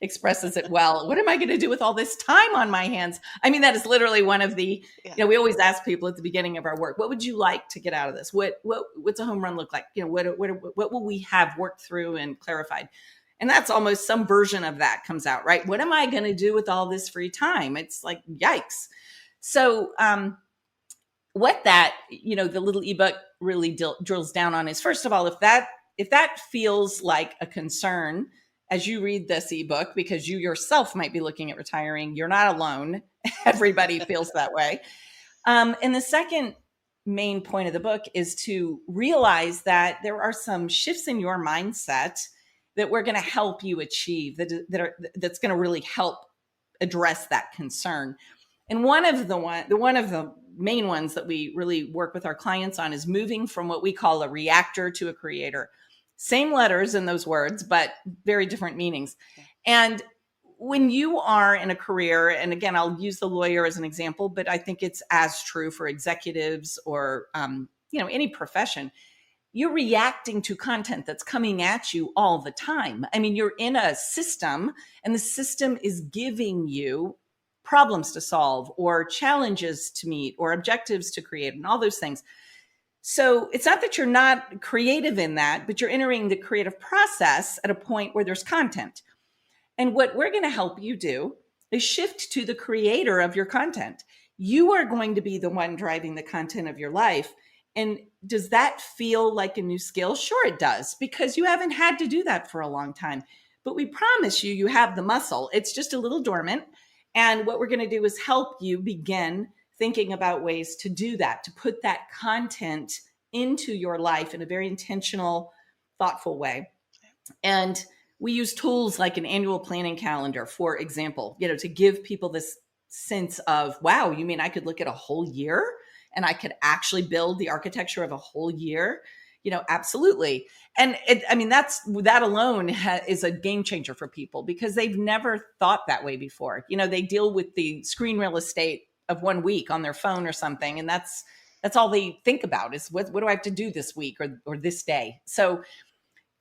expresses it well. What am I going to do with all this time on my hands? I mean, that is literally one of the,
Yeah.
you know, we always ask people at the beginning of our work, what would you like to get out of this? What's a home run look like? You know, what will we have worked through and clarified? And that's almost some version of that comes out, right? What am I going to do with all this free time? It's like, yikes. So, what that, you know, the little ebook really drills down on is, first of all, if that feels like a concern, as you read this ebook, because you yourself might be looking at retiring. You're not alone. Everybody feels that way. And the second main point of the book is to realize that there are some shifts in your mindset that we're going to help you achieve, that's going to really help address that concern. And one of the main ones that we really work with our clients on is moving from what we call a reactor to a creator. Same letters in those words, but very different meanings. And when you are in a career, and again, I'll use the lawyer as an example, but I think it's as true for executives or any profession. You're reacting to content that's coming at you all the time. I mean, you're in a system, and the system is giving you problems to solve or challenges to meet or objectives to create and all those things. So it's not that you're not creative in that, but you're entering the creative process at a point where there's content. And what we're going to help you do is shift to the creator of your content. You are going to be the one driving the content of your life. And does that feel like a new skill? Sure, it does, because you haven't had to do that for a long time. But we promise you, you have the muscle. It's just a little dormant. And what we're going to do is help you begin thinking about ways to do that, to put that content into your life in a very intentional, thoughtful way. And we use tools like an annual planning calendar, for example, to give people this sense of, wow, you mean I could look at a whole year and I could actually build the architecture of a whole year? Absolutely. And that alone is a game changer for people, because they've never thought that way before. They deal with the screen real estate of 1 week on their phone or something. And that's all they think about is what do I have to do this week or this day? So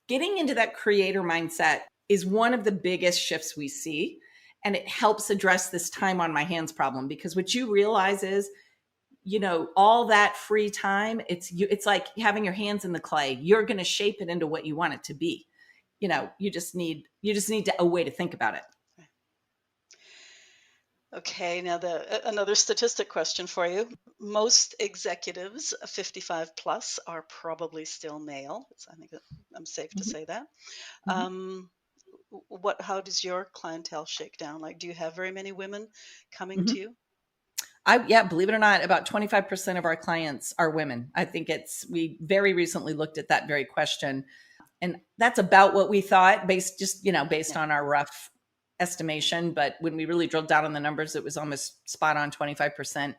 getting into that creator mindset is one of the biggest shifts we see. And it helps address this time on my hands problem, because what you realize is, all that free time, it's like having your hands in the clay. You're going to shape it into what you want it to be. You just need a way to think about it.
Okay, now another statistic question for you. Most executives 55 plus are probably still male. I think I'm safe to say that.
Mm-hmm.
How does your clientele shake down? Like, do you have very many women coming
Mm-hmm.
to you?
Believe it or not, about 25% of our clients are women. I think we very recently looked at that very question, and that's about what we thought based on our rough estimation. But when we really drilled down on the numbers, it was almost spot on 25%.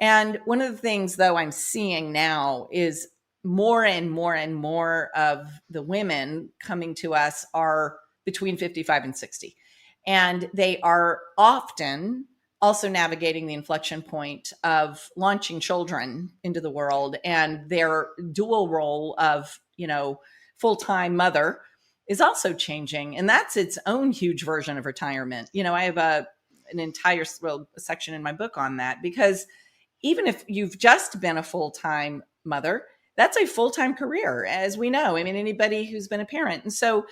And one of the things, though, I'm seeing now is more and more and more of the women coming to us are between 55 and 60. And they are often also navigating the inflection point of launching children into the world, and their dual role of, full-time mother is also changing. And that's its own huge version of retirement. I have an entire section in my book on that, because even if you've just been a full-time mother, that's a full-time career, as we know. I mean, anybody who's been a parent. And so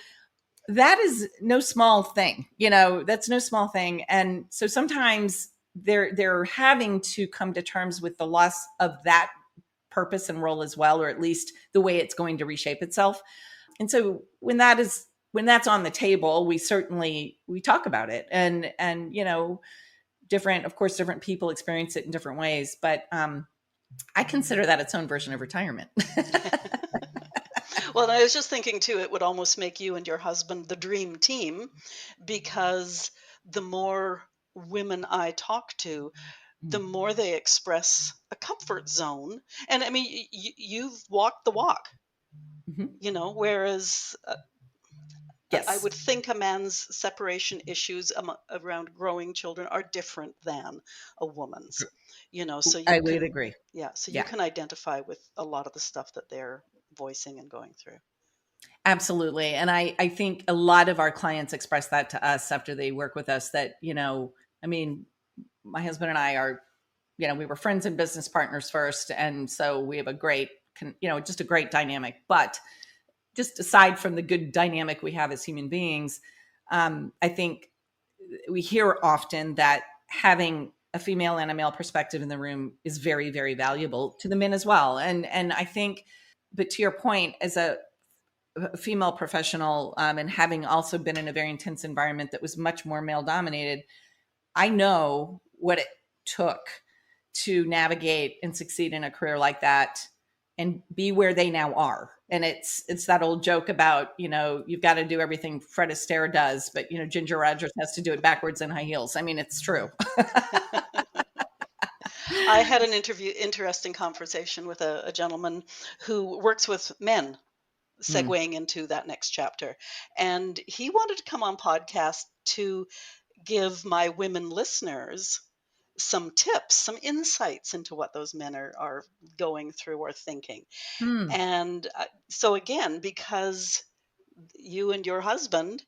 that is no small thing, that's no small thing. And so sometimes they're having to come to terms with the loss of that purpose and role as well, or at least the way it's going to reshape itself. And so when that's on the table, we talk about it, and different people experience it in different ways. But I consider that its own version of retirement.
Well, I was just thinking too, it would almost make you and your husband the dream team, because the more women I talk to, the more they express a comfort zone. And I mean, you've walked the walk,
Mm-hmm.
Whereas I
Yes,
would think a man's separation issues around growing children are different than a woman's, so
I would agree.
so you
Yeah,
can identify with a lot of the stuff that they're voicing and going through.
absolutely. And I think a lot of our clients express that to us after they work with us, that, I mean, my husband and I are, we were friends and business partners first. And so we have just a great dynamic. But just aside from the good dynamic we have as human beings, I think we hear often that having a female and a male perspective in the room is very, very valuable to the men as well. And I think, but to your point, as a a female professional, and having also been in a very intense environment that was much more male dominated, I know what it took to navigate and succeed in a career like that and be where they now are. And it's that old joke about, you've got to do everything Fred Astaire does, but Ginger Rogers has to do it backwards in high heels. I mean, it's true.
I had an interesting conversation with a gentleman who works with men,
Mm.
segueing into that next chapter. And he wanted to come on podcast to give my women listeners some tips, some insights into what those men are going through or thinking.
Mm.
And so again, because you and your husband,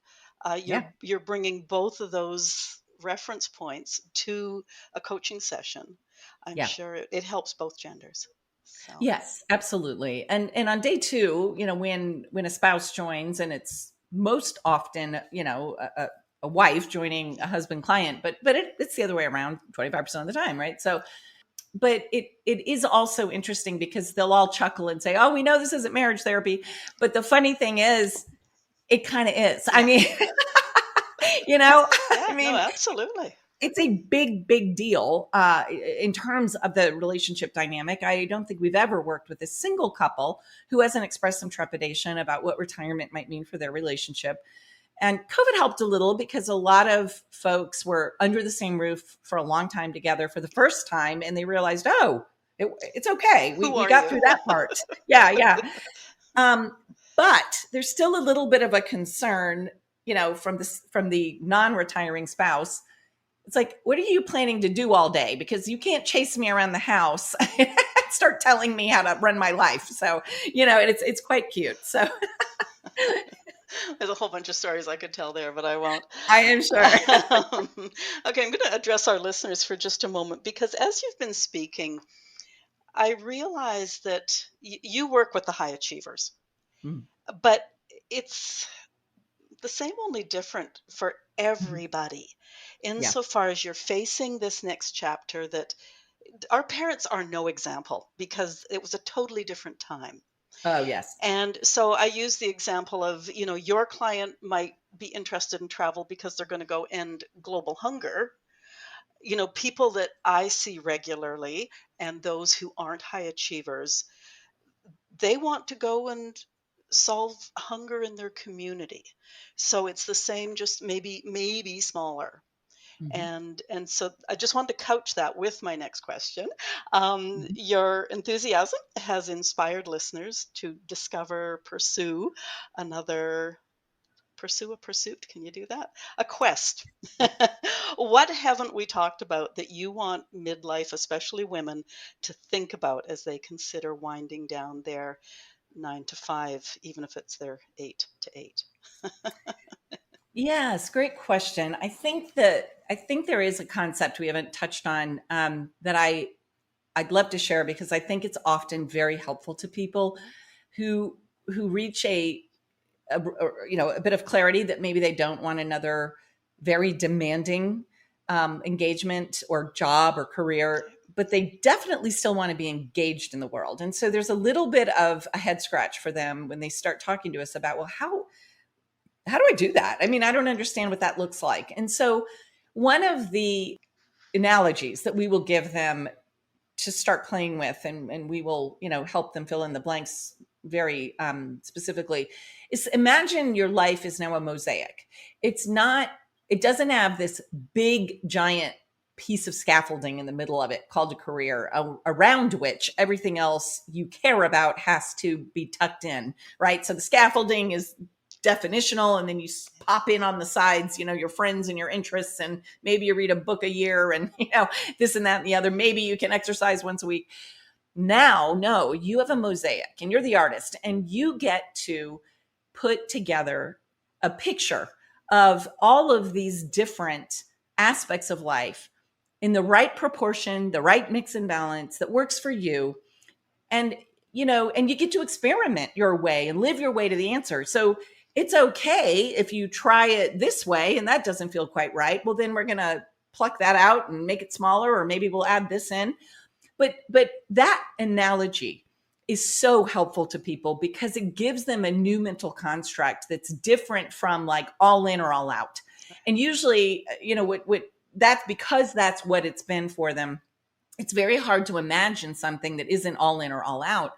Yeah.
you're bringing both of those reference points to a coaching session. I'm
Yeah.
sure it helps both genders. So
Yes, absolutely. And on day two, when a spouse joins, and it's most often, a wife joining a husband client, but it's the other way around 25% of the time, right? So, but it is also interesting because they'll all chuckle and say, "Oh, we know this isn't marriage therapy," but the funny thing is, it kind of is. I
yeah,
mean, you know, I
yeah, no,
mean,
absolutely.
it's a big deal in terms of the relationship dynamic. I don't think we've ever worked with a single couple who hasn't expressed some trepidation about what retirement might mean for their relationship. And COVID helped a little because a lot of folks were under the same roof for a long time together for the first time, and they realized, oh, it's okay.
Who
We
are
got
you?
through that part. Yeah, yeah. Um, but there's still a little bit of a concern, from the non-retiring spouse. It's like, what are you planning to do all day? Because you can't chase me around the house and start telling me how to run my life. So, it's quite cute. So
There's a whole bunch of stories I could tell there, but I won't.
I am sure.
Okay, I'm going to address our listeners for just a moment because as you've been speaking, I realize that you work with the high achievers,
Mm,
but it's the same, only different for
mhm.
everybody,
Yeah.
insofar as you're facing this next chapter that our parents are no example because it was a totally different time.
Oh, yes.
And so I use the example of, your client might be interested in travel because they're going to go end global hunger. People that I see regularly and those who aren't high achievers, they want to go and solve hunger in their community. So it's the same, just maybe smaller.
Hmm.
And so I just wanted to couch that with my next question.
Hmm.
Your enthusiasm has inspired listeners to another pursue a pursuit. Can you do that? A quest. What haven't we talked about that you want midlife, especially women, to think about as they consider winding down their 9 to 5, even if it's their 8 to 8?
Yes, great question. I think there is a concept we haven't touched on, that I'd love to share because I think it's often very helpful to people who reach a bit of clarity that maybe they don't want another very demanding engagement or job or career,
Okay.
but they definitely still want to be engaged in the world. And so there's a little bit of a head scratch for them when they start talking to us about, well, how do I do that? I mean, I don't understand what that looks like. And so one of the analogies that we will give them to start playing with, and we will help them fill in the blanks very specifically, is imagine your life is now a mosaic. It doesn't have this big giant piece of scaffolding in the middle of it called a career, around which everything else you care about has to be tucked in, right? So the scaffolding is definitional, and then you pop in on the sides, your friends and your interests, and maybe you read a book a year, and this and that and the other. Maybe you can exercise once a week. Now, no, you have a mosaic and you're the artist, and you get to put together a picture of all of these different aspects of life in the right proportion, the right mix and balance that works for you. And and you get to experiment your way and live your way to the answer. So it's okay if you try it this way and that doesn't feel quite right. Well, then we're going to pluck that out and make it smaller, or maybe we'll add this in. But that analogy is so helpful to people because it gives them a new mental construct that's different from like all in or all out. And usually, what that's because that's what it's been for them. It's very hard to imagine something that isn't all in or all out.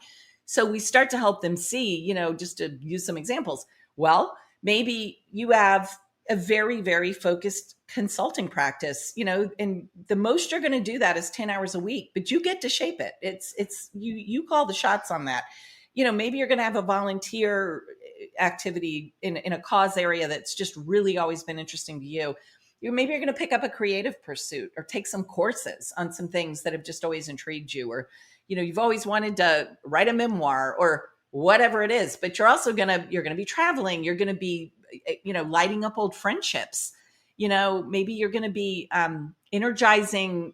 So we start to help them see, just to use some examples. Well, maybe you have a very, very focused consulting practice, and the most you're going to do that is 10 hours a week, but you get to shape it. It's you call the shots on that. Maybe you're going to have a volunteer activity in a cause area that's just really always been interesting to you. Maybe you're going to pick up a creative pursuit or take some courses on some things that have just always intrigued you, or you've always wanted to write a memoir or whatever it is. But you're also going to be traveling, you're going to be lighting up old friendships. Maybe you're going to be energizing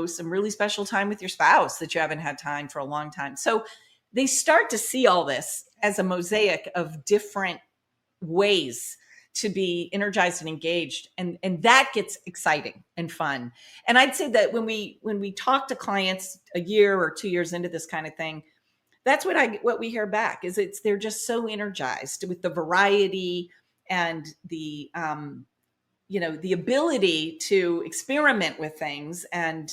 some really special time with your spouse that you haven't had time for a long time. So they start to see all this as a mosaic of different ways to be energized and engaged, and that gets exciting and fun. And I'd say that when we talk to clients a year or 2 years into this kind of thing, that's what we hear back is they're just so energized with the variety and the the ability to experiment with things. And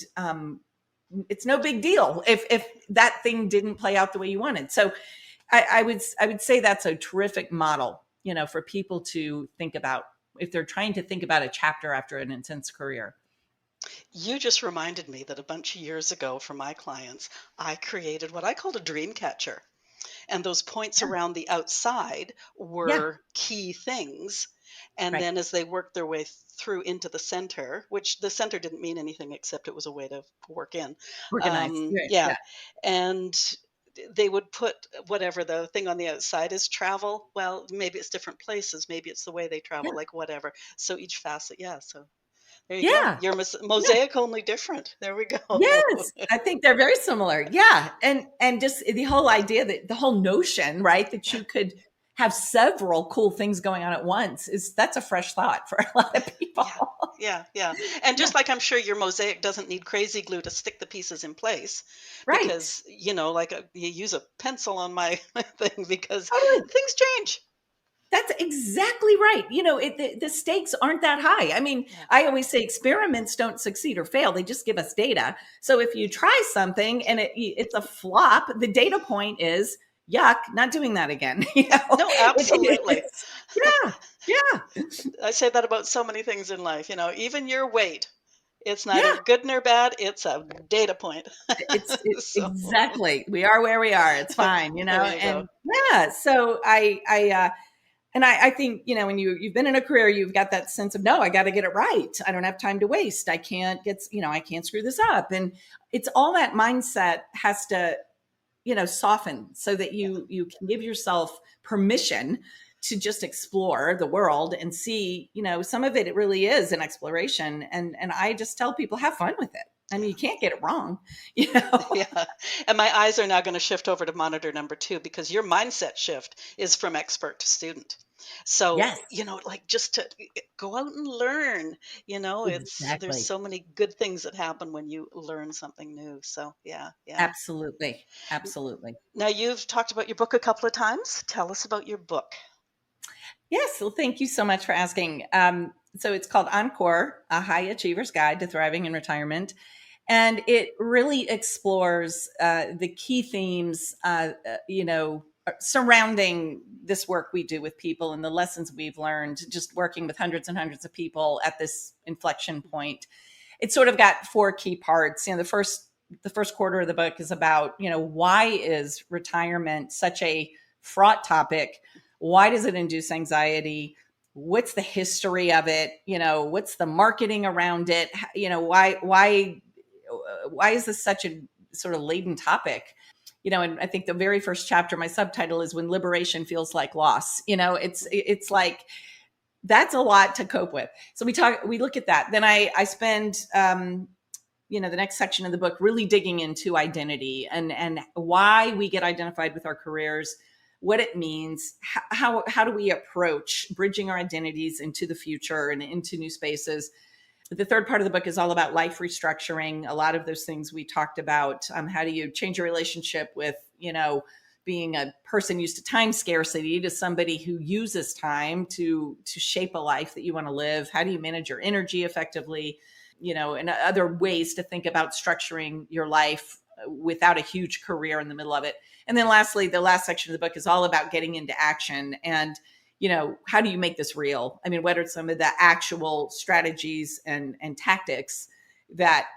it's no big deal if that thing didn't play out the way you wanted. So I would say that's a terrific model, for people to think about if they're trying to think about a chapter after an intense career.
You just reminded me that a bunch of years ago for my clients, I created what I called a dream catcher. And those points
Yeah.
around the outside
Yeah.
were key things. And
Right.
then as they worked their way through into the center, which the center didn't mean anything except it was a way to work in.
Organized. Right.
Yeah.
Yeah.
And they would put whatever the thing on the outside is travel. Well, maybe it's different places. Maybe it's the way they
Yeah.
travel, like whatever. So each facet, yeah. So there you go.
Yeah.
Your
Yeah.
mosaic only different. There we go.
Yes, I think they're very similar. Yeah. And just the whole idea that the whole notion, right, that you could have several cool things going on at once that's a fresh thought for a lot of people.
Yeah, yeah, yeah. And
Yeah.
just like I'm sure your mosaic doesn't need crazy glue to stick the pieces in place
Right.
because, like you use a pencil on my thing because
Totally.
things change.
That's exactly right. The stakes aren't that high. I mean,
Yeah.
I always say experiments don't succeed or fail. They just give us data. So if you try something and it's a flop, the data point is yuck, not doing that again.
No, absolutely.
Yeah. Yeah.
I say that about so many things in life, even your weight. It's neither
Yeah.
good nor bad. It's a data point. So
Exactly. We are where we are. It's fine,
there you go.
and yeah. So I think, when you've been in a career, you've got that sense of, no, I got to get it right. I don't have time to waste. I can't I can't screw this up. And it's all that mindset has to, soften so that
Yeah.
you can give yourself permission to just explore the world and see, some of it really is an exploration. And I just tell people, have fun with it. I mean, you can't get it wrong,
Yeah. And my eyes are now going to shift over to monitor number 2 because your mindset shift is from expert to student. So,
Yes,
like just to go out and learn, there's
exactly.
so many good things that happen when you learn something new. So, yeah, yeah.
Absolutely. Absolutely.
Now, you've talked about your book a couple of times. Tell us about your book.
Yes. Well, thank you so much for asking. So it's called Encore, A High Achiever's Guide to Thriving in Retirement. And it really explores the key themes, surrounding this work we do with people and the lessons we've learned just working with hundreds and hundreds of people at this inflection point. It's sort of got 4 key parts. The first quarter of the book is about, why is retirement such a fraught topic? Why does it induce anxiety? What's the history of it? What's the marketing around it? Why is this such a sort of laden topic? And I think the very first chapter, my subtitle is When Liberation Feels Like Loss. It's like, that's a lot to cope with. So we look at that. Then I spend, the next section of the book really digging into identity and why we get identified with our careers, what it means, how do we approach bridging our identities into the future and into new spaces. The third part of the book is all about life restructuring. A lot of those things we talked about. How do you change your relationship with, being a person used to time scarcity to somebody who uses time to shape a life that you want to live. How do you manage your energy effectively? And other ways to think about structuring your life without a huge career in the middle of it. And then lastly, the last section of the book is all about getting into action and, how do you make this real? I mean, what are some of the actual strategies and tactics that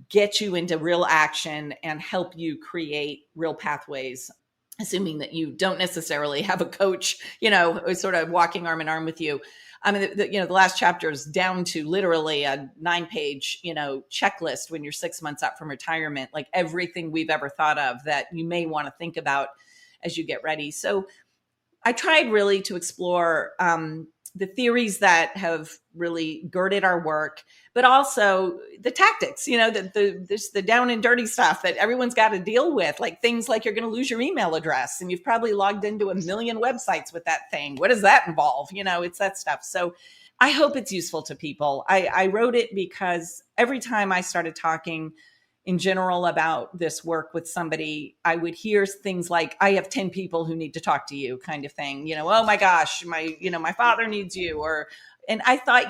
get you into real action and help you create real pathways, assuming that you don't necessarily have a coach, sort of walking arm in arm with you. I mean, the last chapter is down to literally a 9-page, checklist when you're 6 months out from retirement, like everything we've ever thought of that you may want to think about as you get ready. So I tried really to explore the theories that have really girded our work, but also the tactics, the down and dirty stuff that everyone's got to deal with, like things like you're going to lose your email address and you've probably logged into a million websites with that thing. What does that involve? It's that stuff. So I hope it's useful to people. I wrote it because every time I started talking in general about this work with somebody, I would hear things like, I have 10 people who need to talk to you, kind of thing. Oh my gosh, my father needs you. And I thought,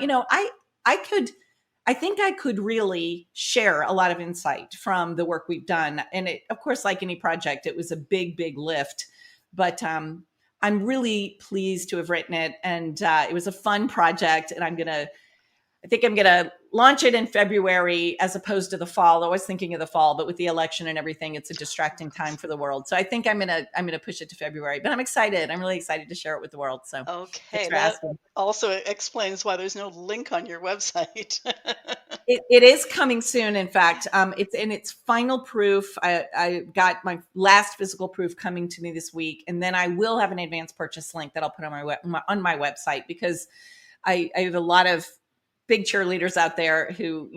I think I could really share a lot of insight from the work we've done. And it, of course, like any project, it was a big, big lift, but I'm really pleased to have written it. And it was a fun project, and I think I'm going to launch it in February as opposed to the fall. I was thinking of the fall, but with the election and everything, it's a distracting time for the world. So I think I'm going to push it to February, but I'm excited. I'm really excited to share it with the world. So
Okay,
thanks for
that
asking.
also explains why there's no link on your website.
It is coming soon. In fact, it's in its final proof. I got my last physical proof coming to me this week, and then I will have an advanced purchase link that I'll put on my website, because I have a lot of big cheerleaders out there who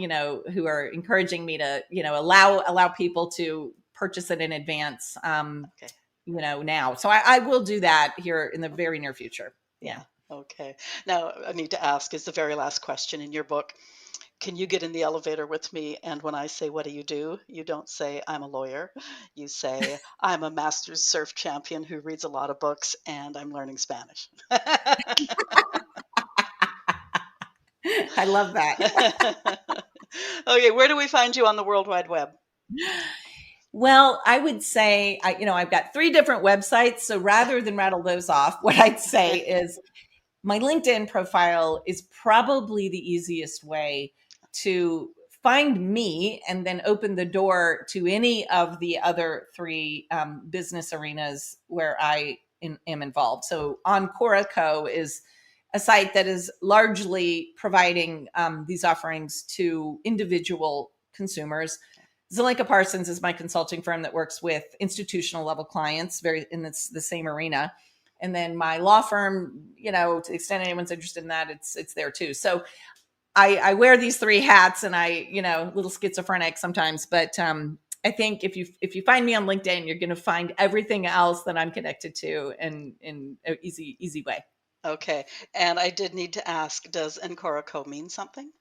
are encouraging me to allow people to purchase it in advance.
Okay.
Now, so I will do that here in the very near future. Yeah.
Okay. Now I need to ask, is the very last question in your book. Can you get in the elevator with me? And when I say, what do? You don't say, I'm a lawyer. You say, I'm a master's surf champion who reads a lot of books and I'm learning Spanish.
I love that.
Okay, where do we find you on the World Wide Web?
Well, I would say, I've got 3 different websites. So rather than rattle those off, what I'd say is my LinkedIn profile is probably the easiest way to find me and then open the door to any of the other 3 business arenas where I am involved. So Encore Co. is a site that is largely providing these offerings to individual consumers. Zelinka Parsons is my consulting firm that works with institutional level clients, very in the same arena. And then my law firm, to the extent anyone's interested in that, it's there too. So I wear these 3 hats, and I, a little schizophrenic sometimes, but I think if you find me on LinkedIn, you're going to find everything else that I'm connected to in an easy way.
Okay. And I did need to ask, does Encore Co mean something?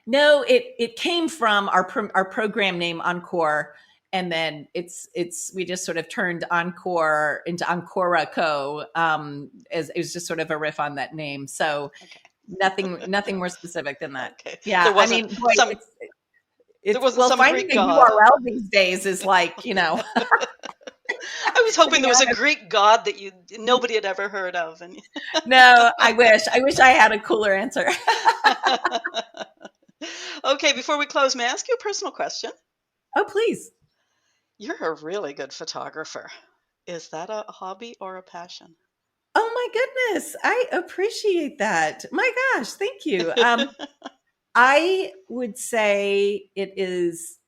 No, it came from our program name, Encore, and then we just sort of turned Encore into Encore Co. As it was just sort of a riff on that name. So
Okay.
nothing more specific than that.
Okay.
Yeah,
There wasn't some
finding
Greek
a
god.
URL these days is like,
I was hoping there was a Greek god that nobody had ever heard of. And
no, I wish I had a cooler answer.
Okay, before we close, may I ask you a personal question?
Oh, please.
You're a really good photographer. Is that a hobby or a passion?
Oh my goodness, I appreciate that. My gosh, thank you. I would say it is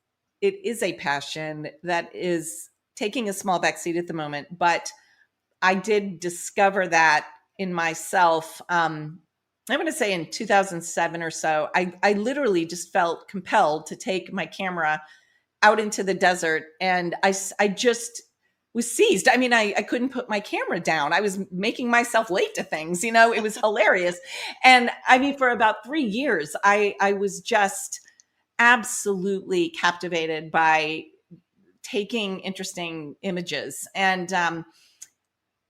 a passion that is taking a small backseat at the moment, but I did discover that in myself. I'm going to say in 2007 or so, I literally just felt compelled to take my camera out into the desert, and I just was seized. I mean, I couldn't put my camera down. I was making myself late to things, it was hilarious. And I mean, for about 3 years, I was just absolutely captivated by taking interesting images. And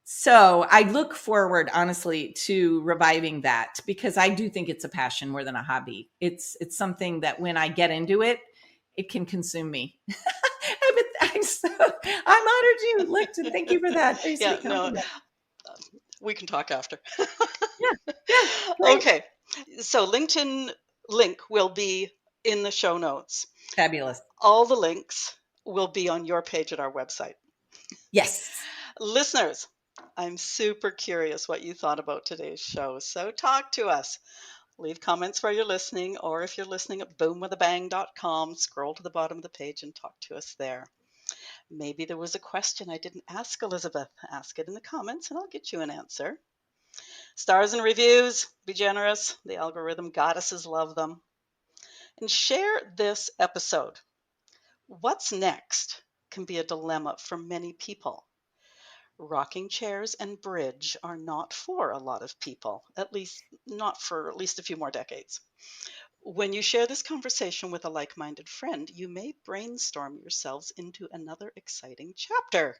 so I look forward, honestly, to reviving that, because I do think it's a passion more than a hobby. It's something that when I get into it, it can consume me. I'm honored you, Licton. Thank you for that very
Yeah,
sweet
no,
compliment.
we can talk after.
Yeah, yeah, great.
Okay. So LinkedIn link will be in the show notes.
Fabulous.
All the links will be on your page at our website.
Yes.
Listeners, I'm super curious what you thought about today's show. So talk to us. Leave comments where you're listening, or if you're listening at boomwithabang.com, scroll to the bottom of the page and talk to us there. Maybe there was a question I didn't ask Elizabeth. Ask it in the comments and I'll get you an answer. Stars and reviews, be generous. The algorithm goddesses love them. And share this episode. What's next can be a dilemma for many people. Rocking chairs and bridge are not for a lot of people, at least not for at least a few more decades. When you share this conversation with a like minded friend, you may brainstorm yourselves into another exciting chapter.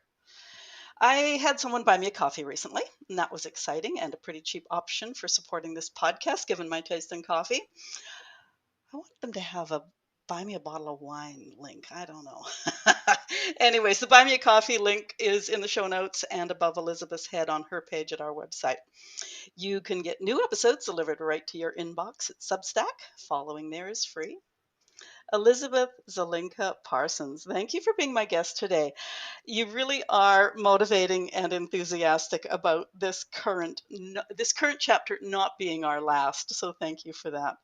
I had someone buy me a coffee recently, and that was exciting and a pretty cheap option for supporting this podcast, given my taste in coffee. I want them to have a buy me a bottle of wine link. I don't know. Anyways, the buy me a coffee link is in the show notes and above Elizabeth's head on her page at our website. You can get new episodes delivered right to your inbox at Substack. Following there is free. Elizabeth Zelinka Parsons, thank you for being my guest today. You really are motivating and enthusiastic about this current chapter not being our last. So thank you for that.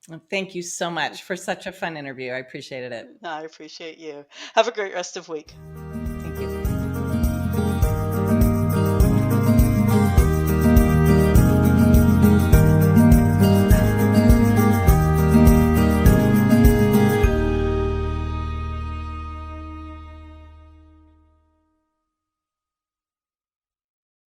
Well, thank you so much for such a fun interview. I appreciated it.
I appreciate you. Have a great rest of week.